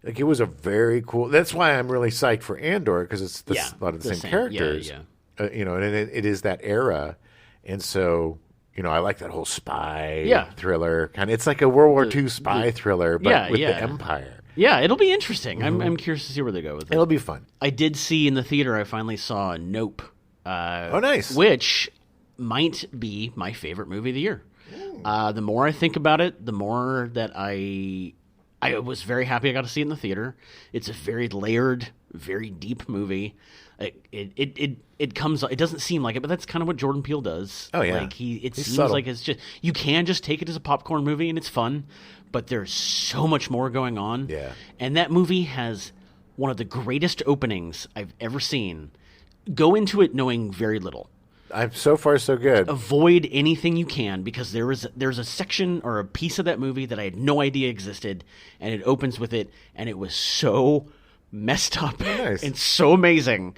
Like it was a very cool. That's why I'm really psyched for Andor, because it's a lot of the same characters. And it is that era, and so I like that whole spy thriller kind of. It's like a World War II spy thriller, but with the Empire. Yeah, it'll be interesting. Mm-hmm. I'm curious to see where they go with it. It'll be fun. I did see in the theater. I finally saw Nope. Oh, nice. Which might be my favorite movie of the year. The more I think about it, the more that I was very happy I got to see it in the theater. It's a very layered very deep movie. It comes. It doesn't seem like it, but that's kind of what Jordan Peele does. Oh yeah, like it He's seems subtle. like it's just you can just take it as a popcorn movie and it's fun, but there's so much more going on. Yeah, and that movie has one of the greatest openings I've ever seen. Go into it knowing very little. So far so good. Avoid anything you can because there's a section or a piece of that movie that I had no idea existed, and it opens with it, and it was so messed up and so amazing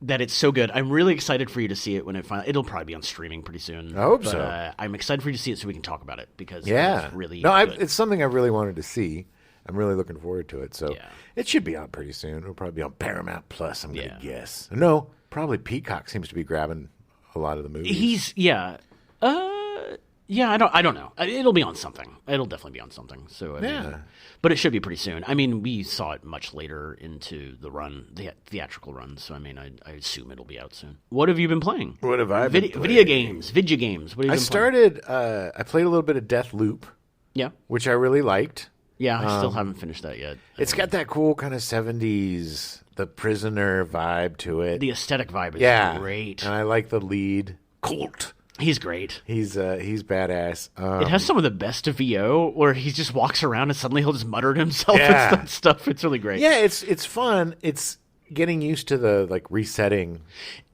that it's so good. I'm really excited for you to see it when it'll probably be on streaming pretty soon. I hope so. I'm excited for you to see it so we can talk about it because it's really good. It's something I really wanted to see. I'm really looking forward to it. So it should be out pretty soon. It'll probably be on Paramount Plus, I'm going to guess. No, probably Peacock seems to be grabbing a lot of the movies. I don't know. It'll be on something. It'll definitely be on something. So I mean, but it should be pretty soon. I mean, we saw it much later into the run, the theatrical run. So I mean, I assume it'll be out soon. What have you been playing? What have I been playing? Video games. What have you been playing? I played a little bit of Deathloop. Yeah, which I really liked. Yeah, I still haven't finished that yet. It's got that cool kind of 70s, the prisoner vibe to it. The aesthetic vibe is great. And I like the lead, Colt. He's great. He's badass. It has some of the best of VO where he just walks around and suddenly he'll just mutter to himself and stuff. It's really great. Yeah, it's fun. It's getting used to the resetting.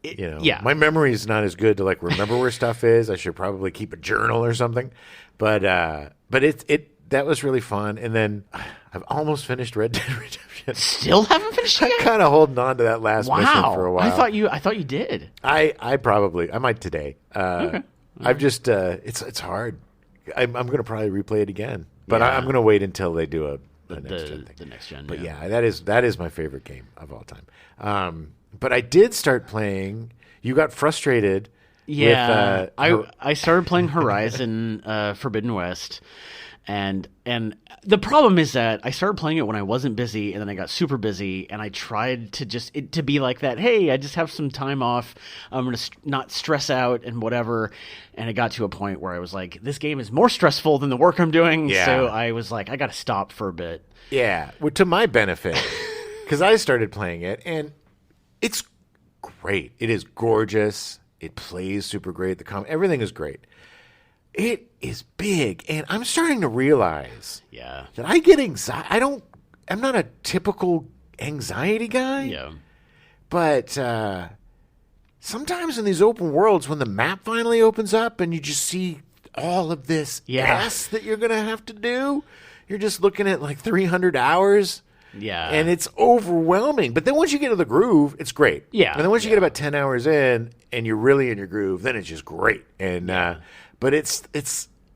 My memory is not as good to remember where stuff is. I should probably keep a journal or something. But that was really fun. And then I've almost finished Red Dead Redemption. Still haven't finished it yet? I'm kind of holding on to that last mission for a while. I thought you did. I might today. Okay. I've just it's hard. I'm going to probably replay it again. But I'm going to wait until they do the next gen thing. The next gen. But that is my favorite game of all time. But I did start playing. You got frustrated. Yeah. I started playing Horizon Forbidden West. And the problem is that I started playing it when I wasn't busy, and then I got super busy, and I tried to to be like that. Hey, I just have some time off. I'm going to not stress out and whatever. And it got to a point where I was like, this game is more stressful than the work I'm doing. Yeah. So I was like, I got to stop for a bit. Yeah, well, to my benefit, because I started playing it, and it's great. It is gorgeous. It plays super great. Everything is great. It is big, and I'm starting to realize that I get anxiety. I'm not a typical anxiety guy. Yeah. But sometimes in these open worlds, when the map finally opens up and you just see all of this S that you're going to have to do, you're just looking at 300 hours. Yeah. And it's overwhelming. But then once you get to the groove, it's great. Yeah. And then once you get about 10 hours in and you're really in your groove, then it's just great. And but it's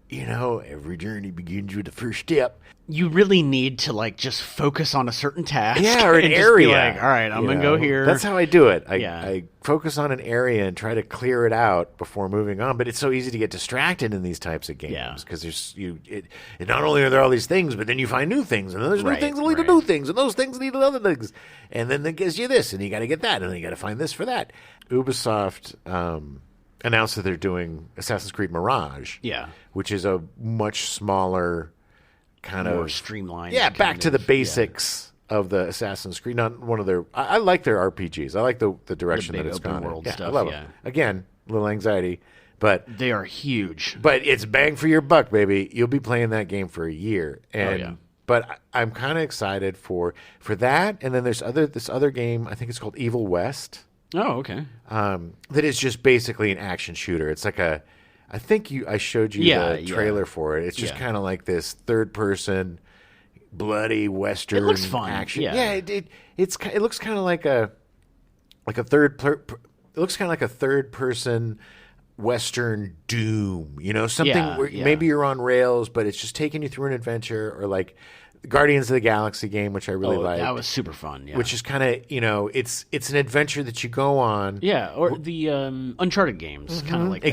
every journey begins with the first step. You really need to just focus on a certain task. Yeah, or an area. Just be all right, I'm going to go here. That's how I do it. I focus on an area and try to clear it out before moving on. But it's so easy to get distracted in these types of games because not only are there all these things, but then you find new things, and then there's new things that lead to new things, and those things lead to other things, and then it gives you this, and you got to get that, and then you got to find this for that. Ubisoft announced that they're doing Assassin's Creed Mirage, which is a much smaller kind more of streamlined. Yeah, back to the basics of the Assassin's Creed. Not one of their. I like their RPGs. I like the direction that it's gone. World stuff, I love it. Again, a little anxiety, but they are huge. But it's bang for your buck, baby. You'll be playing that game for a year, and but I'm kind of excited for that. And then there's this other game. I think it's called Evil West. Oh, okay. That is just basically an action shooter. It's like I think I showed you the trailer for it. It's just kind of like this third-person, bloody Western. It looks fun. Action. Yeah, it looks kind of like a It looks kind of like a third-person Western Doom. Something where maybe you're on rails, but it's just taking you through an adventure, or like Guardians of the Galaxy game, which I really like. That was super fun. Yeah. Which is kind of it's an adventure that you go on. Yeah, or the Uncharted games, kind of like that.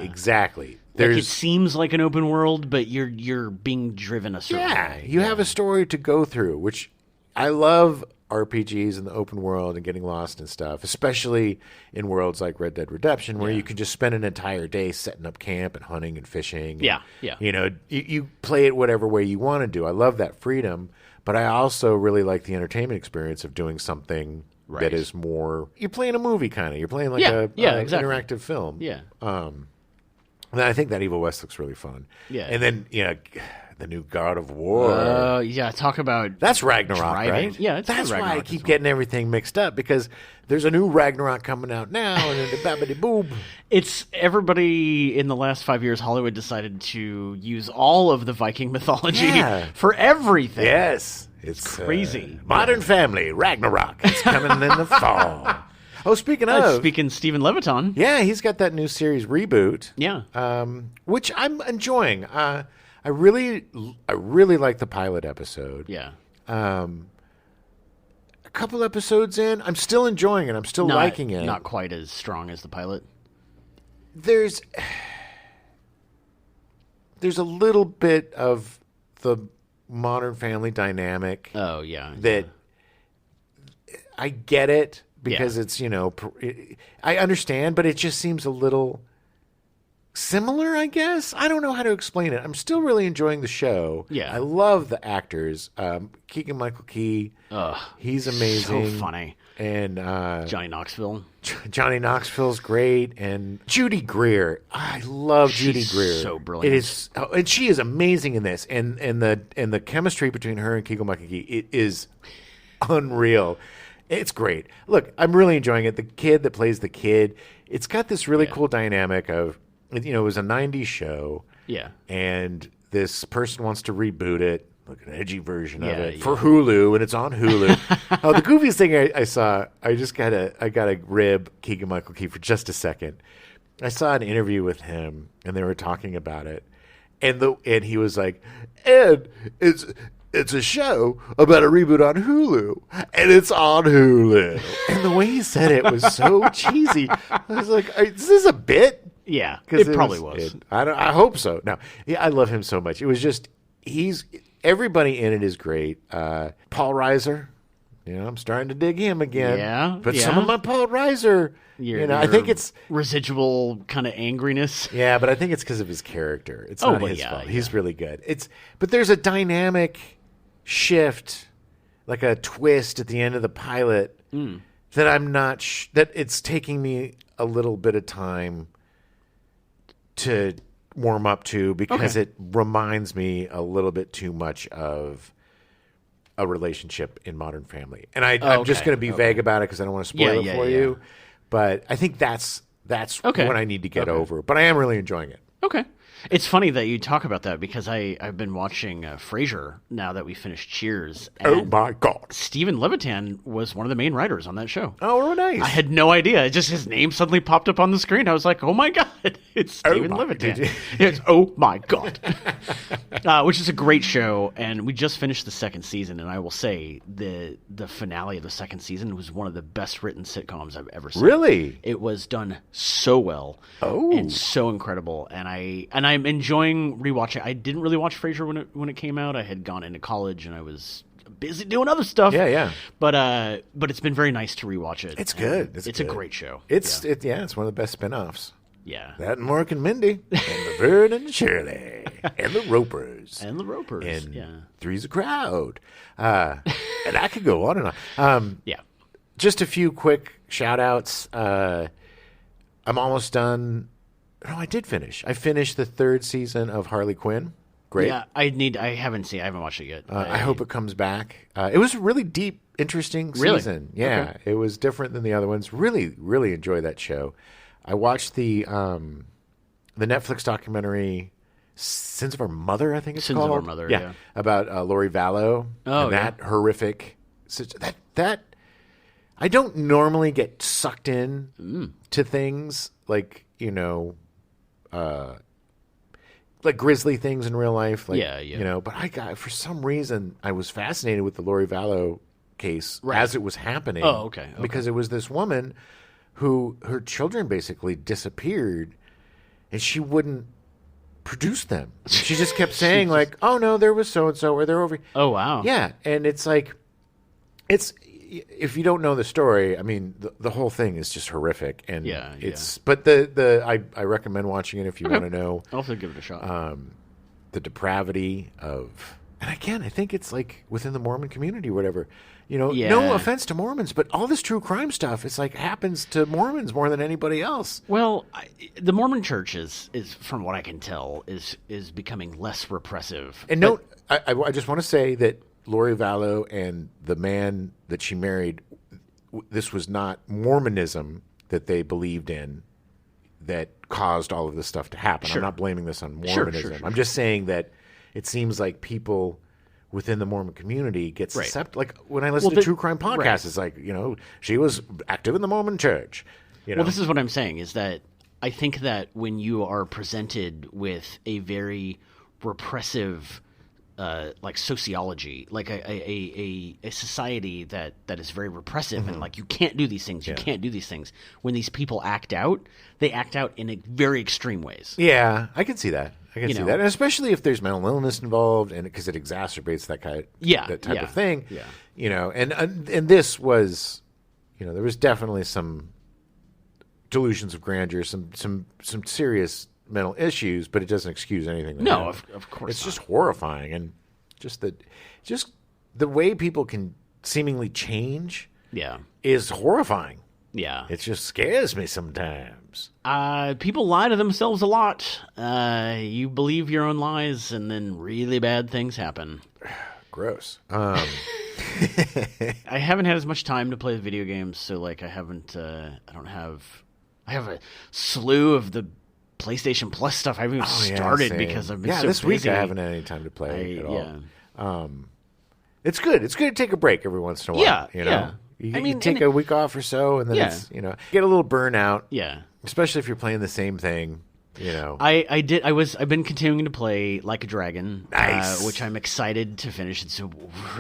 Exactly. It seems like an open world, but you're being driven a certain way. You have a story to go through, which I love. RPGs in the open world and getting lost and stuff, especially in worlds like Red Dead Redemption, where you can just spend an entire day setting up camp and hunting and fishing. Yeah. You play it whatever way you want to do. I love that freedom, but I also really like the entertainment experience of doing something that is more. You're playing a movie, kind of. You're playing like exactly. interactive film. Yeah. And I think that Evil West looks really fun. Yeah. And then the new God of War. Talk about that's Ragnarok, driving. Right? Yeah, that's why I keep getting everything mixed up because there's a new Ragnarok coming out now, and then the babbity boob. It's everybody in the last 5 years. Hollywood decided to use all of the Viking mythology for everything. Yes, it's crazy. Modern Family Ragnarok. It's coming in the fall. Oh, speaking Stephen Levitan. Yeah, he's got that new series reboot. Yeah, which I'm enjoying. I really like the pilot episode. Yeah. A couple episodes in, I'm still enjoying it. I'm still liking it. Not quite as strong as the pilot. There's a little bit of the Modern Family dynamic. Oh yeah. That I get it. Because it's, I understand, but it just seems a little similar, I guess. I don't know how to explain it. I'm still really enjoying the show. Yeah. I love the actors. Keegan-Michael Key. He's amazing. So funny. And Johnny Knoxville. Johnny Knoxville's great. And Judy Greer. I love Judy Greer. So brilliant. It is, and she is amazing in this. And the chemistry between her and Keegan-Michael Key, it is unreal. It's great. Look, I'm really enjoying it. The kid that plays the kid, it's got this really cool dynamic of, it was a 90s show. Yeah. And this person wants to reboot it, like an edgy version of it, for Hulu, and it's on Hulu. The goofiest thing I saw, I got to rib Keegan-Michael Key for just a second. I saw an interview with him, and they were talking about it. And he was like, "Ed, it's a show about a reboot on Hulu, and it's on Hulu." And the way he said it was so cheesy. I was like, "Is this a bit?" Yeah, it probably was. I hope so. No, I love him so much. It was just everybody in it is great. Paul Reiser, I'm starting to dig him again. Yeah, but some of my Paul Reiser, I think it's residual kind of angriness. Yeah, but I think it's because of his character. It's not his fault. He's really good. But there's a dynamic shift, like a twist at the end of the pilot that I'm not that it's taking me a little bit of time to warm up to because it reminds me a little bit too much of a relationship in Modern Family. And I'm just going to be vague about it because I don't want to spoil it for you. But I think that's what I need to get over. But I am really enjoying it. Okay. It's funny that you talk about that because I've been watching Frasier now that we finished Cheers. Oh, my God. Stephen Levitan was one of the main writers on that show. Oh, nice. I had no idea. Just his name suddenly popped up on the screen. I was like, oh, my God. It's Stephen Levitan. It's oh, my God. Which is a great show. And we just finished the second season. And I will say the finale of the second season was one of the best written sitcoms I've ever seen. Really? It was done so well. Oh. And so incredible. And I'm enjoying rewatching. I didn't really watch Frasier when it came out. I had gone into college and I was busy doing other stuff. Yeah. But it's been very nice to rewatch it. It's good. It's a great show. It's one of the best spinoffs. Yeah. That and Mork and Mindy and Laverne and Shirley and the Ropers. And Three's a Crowd. And I could go on and on. Yeah. Just a few quick shout outs. I'm almost done. No, I did finish. I finished the third season of Harley Quinn. Great. Yeah, I haven't watched it yet. I hope it comes back. It was a really deep, interesting season. Yeah, okay. It was different than the other ones. Really, really enjoyed that show. I watched the Netflix documentary Sins of Our Mother, I think it's called. Sins of Our Mother, yeah. About Lori Vallow. Oh, and that horrific... That I don't normally get sucked in to things like, like grisly things in real life. Like, but for some reason, I was fascinated with the Lori Vallow case as it was happening. Oh, okay. Because it was this woman who her children basically disappeared and she wouldn't produce them. She just kept saying like, "Oh no, there was so and so, or they're over." Oh wow. Yeah, and it's like, if you don't know the story, I mean, the whole thing is just horrific, and But I recommend watching it if you want to know. I'll also give it a shot. The depravity of And again, I think it's like within the Mormon community or whatever. No offense to Mormons, but all this true crime stuff, it's like happens to Mormons more than anybody else. Well, the Mormon Church is from what I can tell, is becoming less repressive. And I just want to say that Lori Vallow and the man that she married, this was not Mormonism that they believed in that caused all of this stuff to happen. Sure. I'm not blaming this on Mormonism. Sure. I'm just saying that it seems like people within the Mormon community get susceptible. Like when I listen to true crime podcasts, it's like, she was active in the Mormon church. Well, this is what I'm saying is that I think that when you are presented with a very repressive like sociology, like a society that is very repressive and like you can't do these things, you can't do these things. When these people act out, they act out in very extreme ways. Yeah, I can see that. I can see that, and especially if there's mental illness involved, and because it exacerbates that type of thing. Yeah, and this was, there was definitely some delusions of grandeur, some serious mental issues, but it doesn't excuse anything. No, of course it's just horrifying, and just the way people can seemingly change. Yeah, is horrifying. Yeah, it just scares me sometimes. People lie to themselves a lot. You believe your own lies, and then really bad things happen. Gross. I haven't had as much time to play video games, so like I haven't. I have a slew of the PlayStation Plus stuff I haven't even started because I've been so busy. This week I haven't had any time to play at all. It's good. It's good to take a break every once in a while. Yeah, You take a week off or so, and then it's get a little burnout. Yeah, especially if you're playing the same thing. I've been continuing to play Like a Dragon, which I'm excited to finish. It's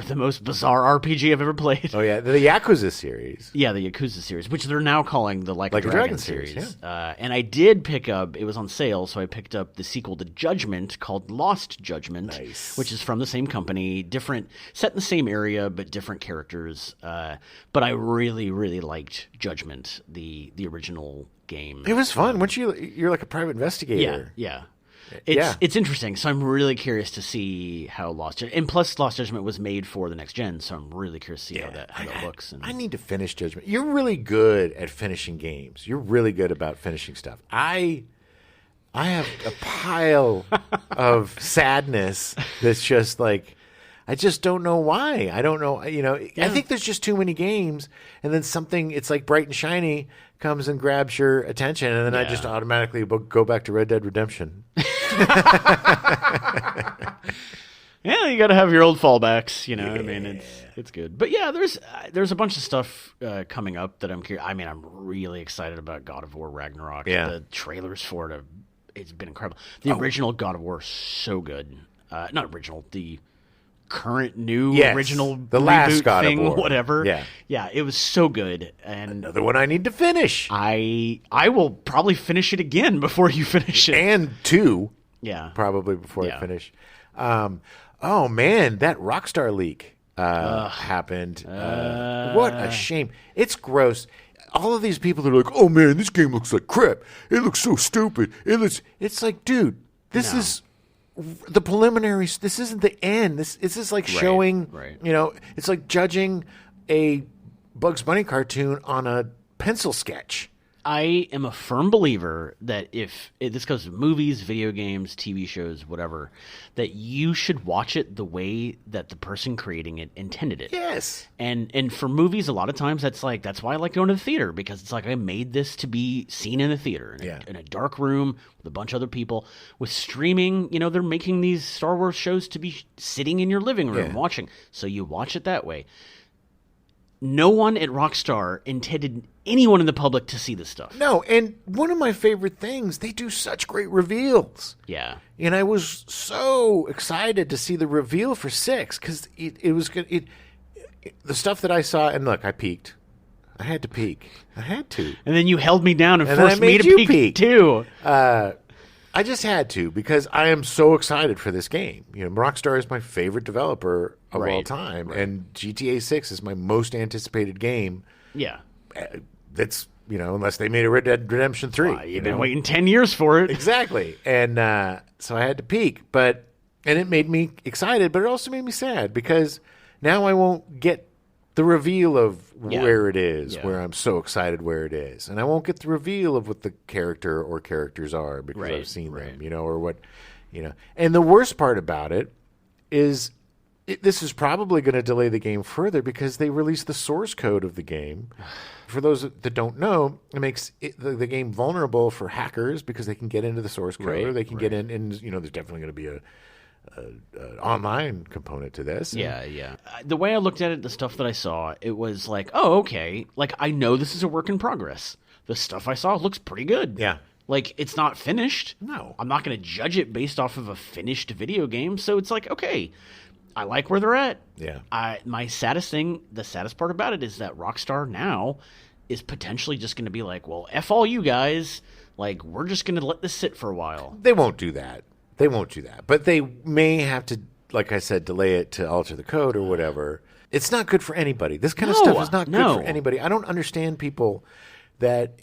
the most bizarre RPG I've ever played. Oh yeah, the Yakuza series. Yeah, the Yakuza series, which they're now calling the Like a Dragon series. Yeah. And I did pick up. It was on sale, so I picked up the sequel to Judgment called Lost Judgment, which is from the same company, set in the same area but different characters. But I really, really liked Judgment, the original game. It was fun. You're like a private investigator. Yeah. It's interesting. So I'm really curious to see how Lost Judgment was made for the next gen. So I'm really curious to see how that looks. I need to finish Judgment. You're really good at finishing games. You're really good about finishing stuff. I have a pile of sadness that's just like, I just don't know why. I don't know. I think there's just too many games, and then something, it's like bright and shiny, comes and grabs your attention, and then I just automatically go back to Red Dead Redemption. Yeah, you got to have your old fallbacks. I mean, it's good. But yeah, there's a bunch of stuff coming up that I'm curious. I mean, I'm really excited about God of War Ragnarok. Yeah. The trailers for it it's been incredible. The original God of War is so good. Not original. The current new original the last God thing, of War. Whatever. Yeah, it was so good. And another one I need to finish. I will probably finish it again before you finish it. And 2. Yeah. Probably before I finish. Oh man, that Rockstar leak happened. What a shame. It's gross. All of these people are like, "Oh man, this game looks like crap. It looks so stupid." It's like, dude, this is the preliminaries. This isn't the end. This is like showing, it's like judging a Bugs Bunny cartoon on a pencil sketch. I am a firm believer that if this goes to movies, video games, TV shows, whatever, that you should watch it the way that the person creating it intended it. Yes. And for movies, a lot of times that's why I like going to the theater, because it's like I made this to be seen in the theater in a dark room with a bunch of other people. With streaming, they're making these Star Wars shows to be sitting in your living room watching. So you watch it that way. No one at Rockstar intended anyone in the public to see this stuff. No, and one of my favorite things, they do such great reveals. Yeah. And I was so excited to see the reveal for 6 because it was good. The stuff that I saw, and look, I peeked. I had to peek. I had to. And then you held me down and forced me to peek too. I just had to because I am so excited for this game. Rockstar is my favorite developer of all time, and GTA 6 is my most anticipated game. Yeah. That's, unless they made a Red Dead Redemption 3. You've been waiting 10 years for it. Exactly. And so I had to peek, but And it made me excited, but it also made me sad because now I won't get the reveal of where it is, where I'm so excited where it is. And I won't get the reveal of what the character or characters are because I've seen them, or what, And the worst part about it is this is probably going to delay the game further because they released the source code of the game. For those that don't know, it makes the game vulnerable for hackers because they can get into the source code or they can get in, and there's definitely going to be an online component to this. Yeah. The way I looked at it, the stuff that I saw, it was like, oh, okay. Like, I know this is a work in progress. The stuff I saw looks pretty good. Yeah. Like, it's not finished. No. I'm not going to judge it based off of a finished video game. So it's like, okay, I like where they're at. Yeah. The saddest part about it is that Rockstar now is potentially just going to be like, well, F all you guys. Like, we're just going to let this sit for a while. They won't do that. But they may have to, like I said, delay it to alter the code or whatever. It's not good for anybody. This kind of stuff is not good for anybody. I don't understand people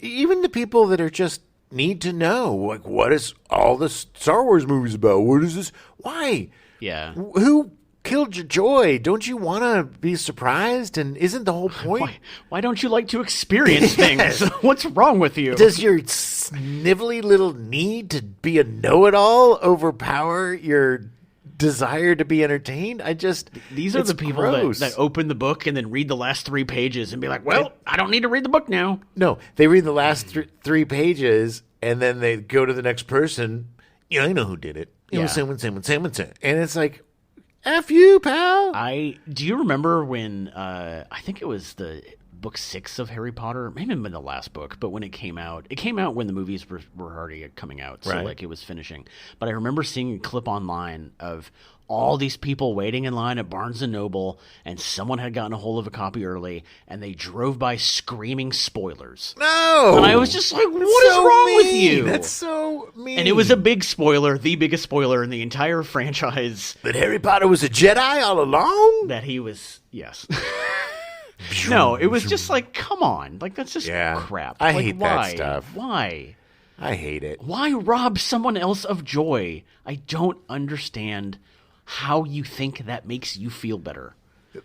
even the people that are just need to know, like, what is all the Star Wars movies about? What is this? Why? Yeah. Who killed your joy? Don't you want to be surprised? And isn't the whole point? Why don't you like to experience things? What's wrong with you? Does your snivelly little need to be a know-it-all overpower your desire to be entertained? These are the people that open the book and then read the last 3 pages and be like, well, I don't need to read the book now. No, they read the last 3 pages and then they go to the next person. I know who did it. Someone. And it's like, F you, pal. Do you remember when, I think it was the book 6 of Harry Potter, maybe even the last book, but when it came out when the movies were already coming out, so like it was finishing. But I remember seeing a clip online of all these people waiting in line at Barnes & Noble, and someone had gotten a hold of a copy early, and they drove by screaming spoilers. No! And I was just like, what is wrong with you? That's so mean. And it was a big spoiler, the biggest spoiler in the entire franchise. That Harry Potter was a Jedi all along? That he was, yes. No, it was just like, come on. Like, that's just crap. I hate that stuff. Why? I hate it. Why rob someone else of joy? I don't understand how you think that makes you feel better.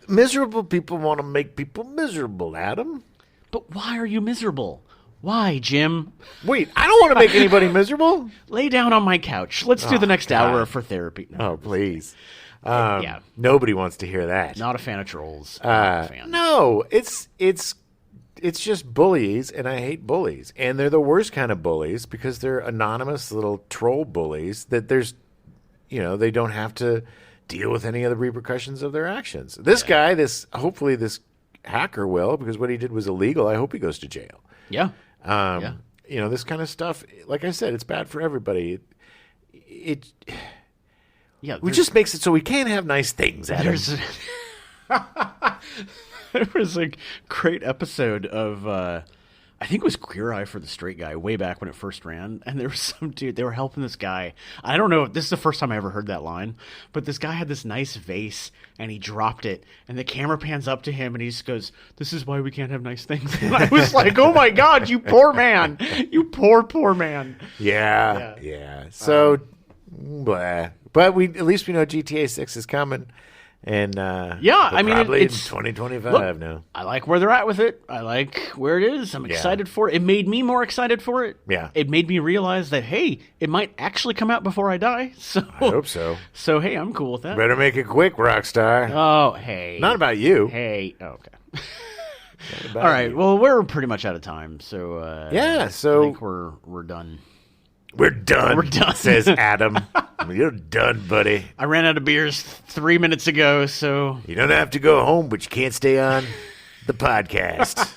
Miserable people want to make people miserable, Adam. But why are you miserable? Why, Jim? Wait, I don't want to make anybody miserable. Lay down on my couch. Let's do the next hour for therapy. No. Oh, please. Nobody wants to hear that. Not a fan of trolls. Not a fan. No, it's just bullies, and I hate bullies. And they're the worst kind of bullies because they're anonymous little troll bullies that they don't have to deal with any of the repercussions of their actions. This guy, hopefully this hacker will, because what he did was illegal. I hope he goes to jail. Yeah. This kind of stuff, like I said, it's bad for everybody. It just makes it so we can't have nice things, Adam. There was a great episode of, I think it was Queer Eye for the Straight Guy way back when it first ran. And there was some dude, they were helping this guy. I don't know, this is the first time I ever heard that line. But this guy had this nice vase and he dropped it. And the camera pans up to him and he just goes, "This is why we can't have nice things." And I was like, oh my God, you poor man. You poor man. Yeah. So, blah. But at least we know GTA 6 is coming. And probably it's 2025 now. I like where they're at with it. I like where it is. I'm excited for it. It made me more excited for it. Yeah. It made me realize that, hey, it might actually come out before I die. So I hope so. So, hey, I'm cool with that. Better make it quick, Rockstar. Oh, hey. Not about you. Hey. Oh, okay. All right. Well, we're pretty much out of time. So I think we're done. We're done, says Adam. You're done, buddy. I ran out of beers 3 minutes ago, so... You don't have to go home, but you can't stay on the podcast.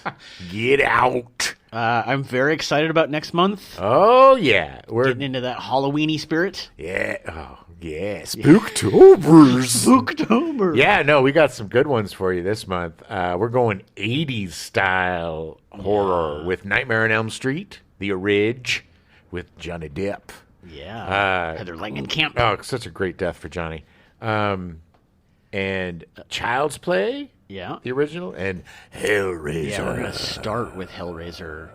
Get out. I'm very excited about next month. Oh, yeah. We're getting into that Halloween-y spirit. Yeah. Oh, yeah. Spooktober. Spooktober. Yeah, no, we got some good ones for you this month. We're going 80s style horror with Nightmare on Elm Street, The Orig, with Johnny Depp. Yeah. Heather Langenkamp. Oh, such a great death for Johnny. And Child's Play. Yeah. The original. And Hellraiser. Yeah, we're going to start with Hellraiser.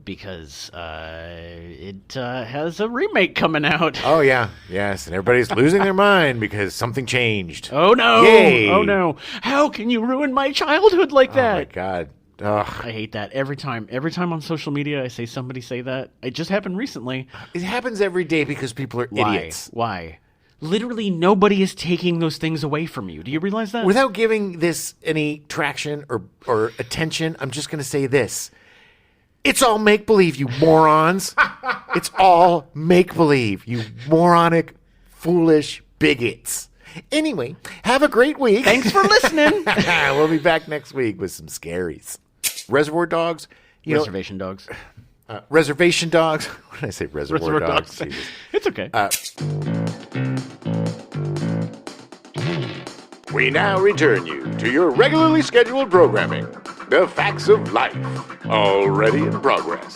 because it has a remake coming out. Oh, yeah. Yes. And everybody's losing their mind because something changed. Oh, no. Yay. Oh, no. How can you ruin my childhood like that? Oh, my God. Ugh. I hate that every time. Every time on social media I say somebody say that. It just happened recently. It happens every day because people are idiots. Why? Literally nobody is taking those things away from you. Do you realize that? Without giving this any traction or attention, I'm just going to say this. It's all make-believe, you morons. It's all make-believe, you moronic, foolish bigots. Anyway, have a great week. Thanks for listening. We'll be back next week with some scaries. Reservoir Dogs. Reservation Dogs. Reservation Dogs. What did I say? Reservoir Dogs. It's okay. We now return you to your regularly scheduled programming. The Facts of Life. Already in progress.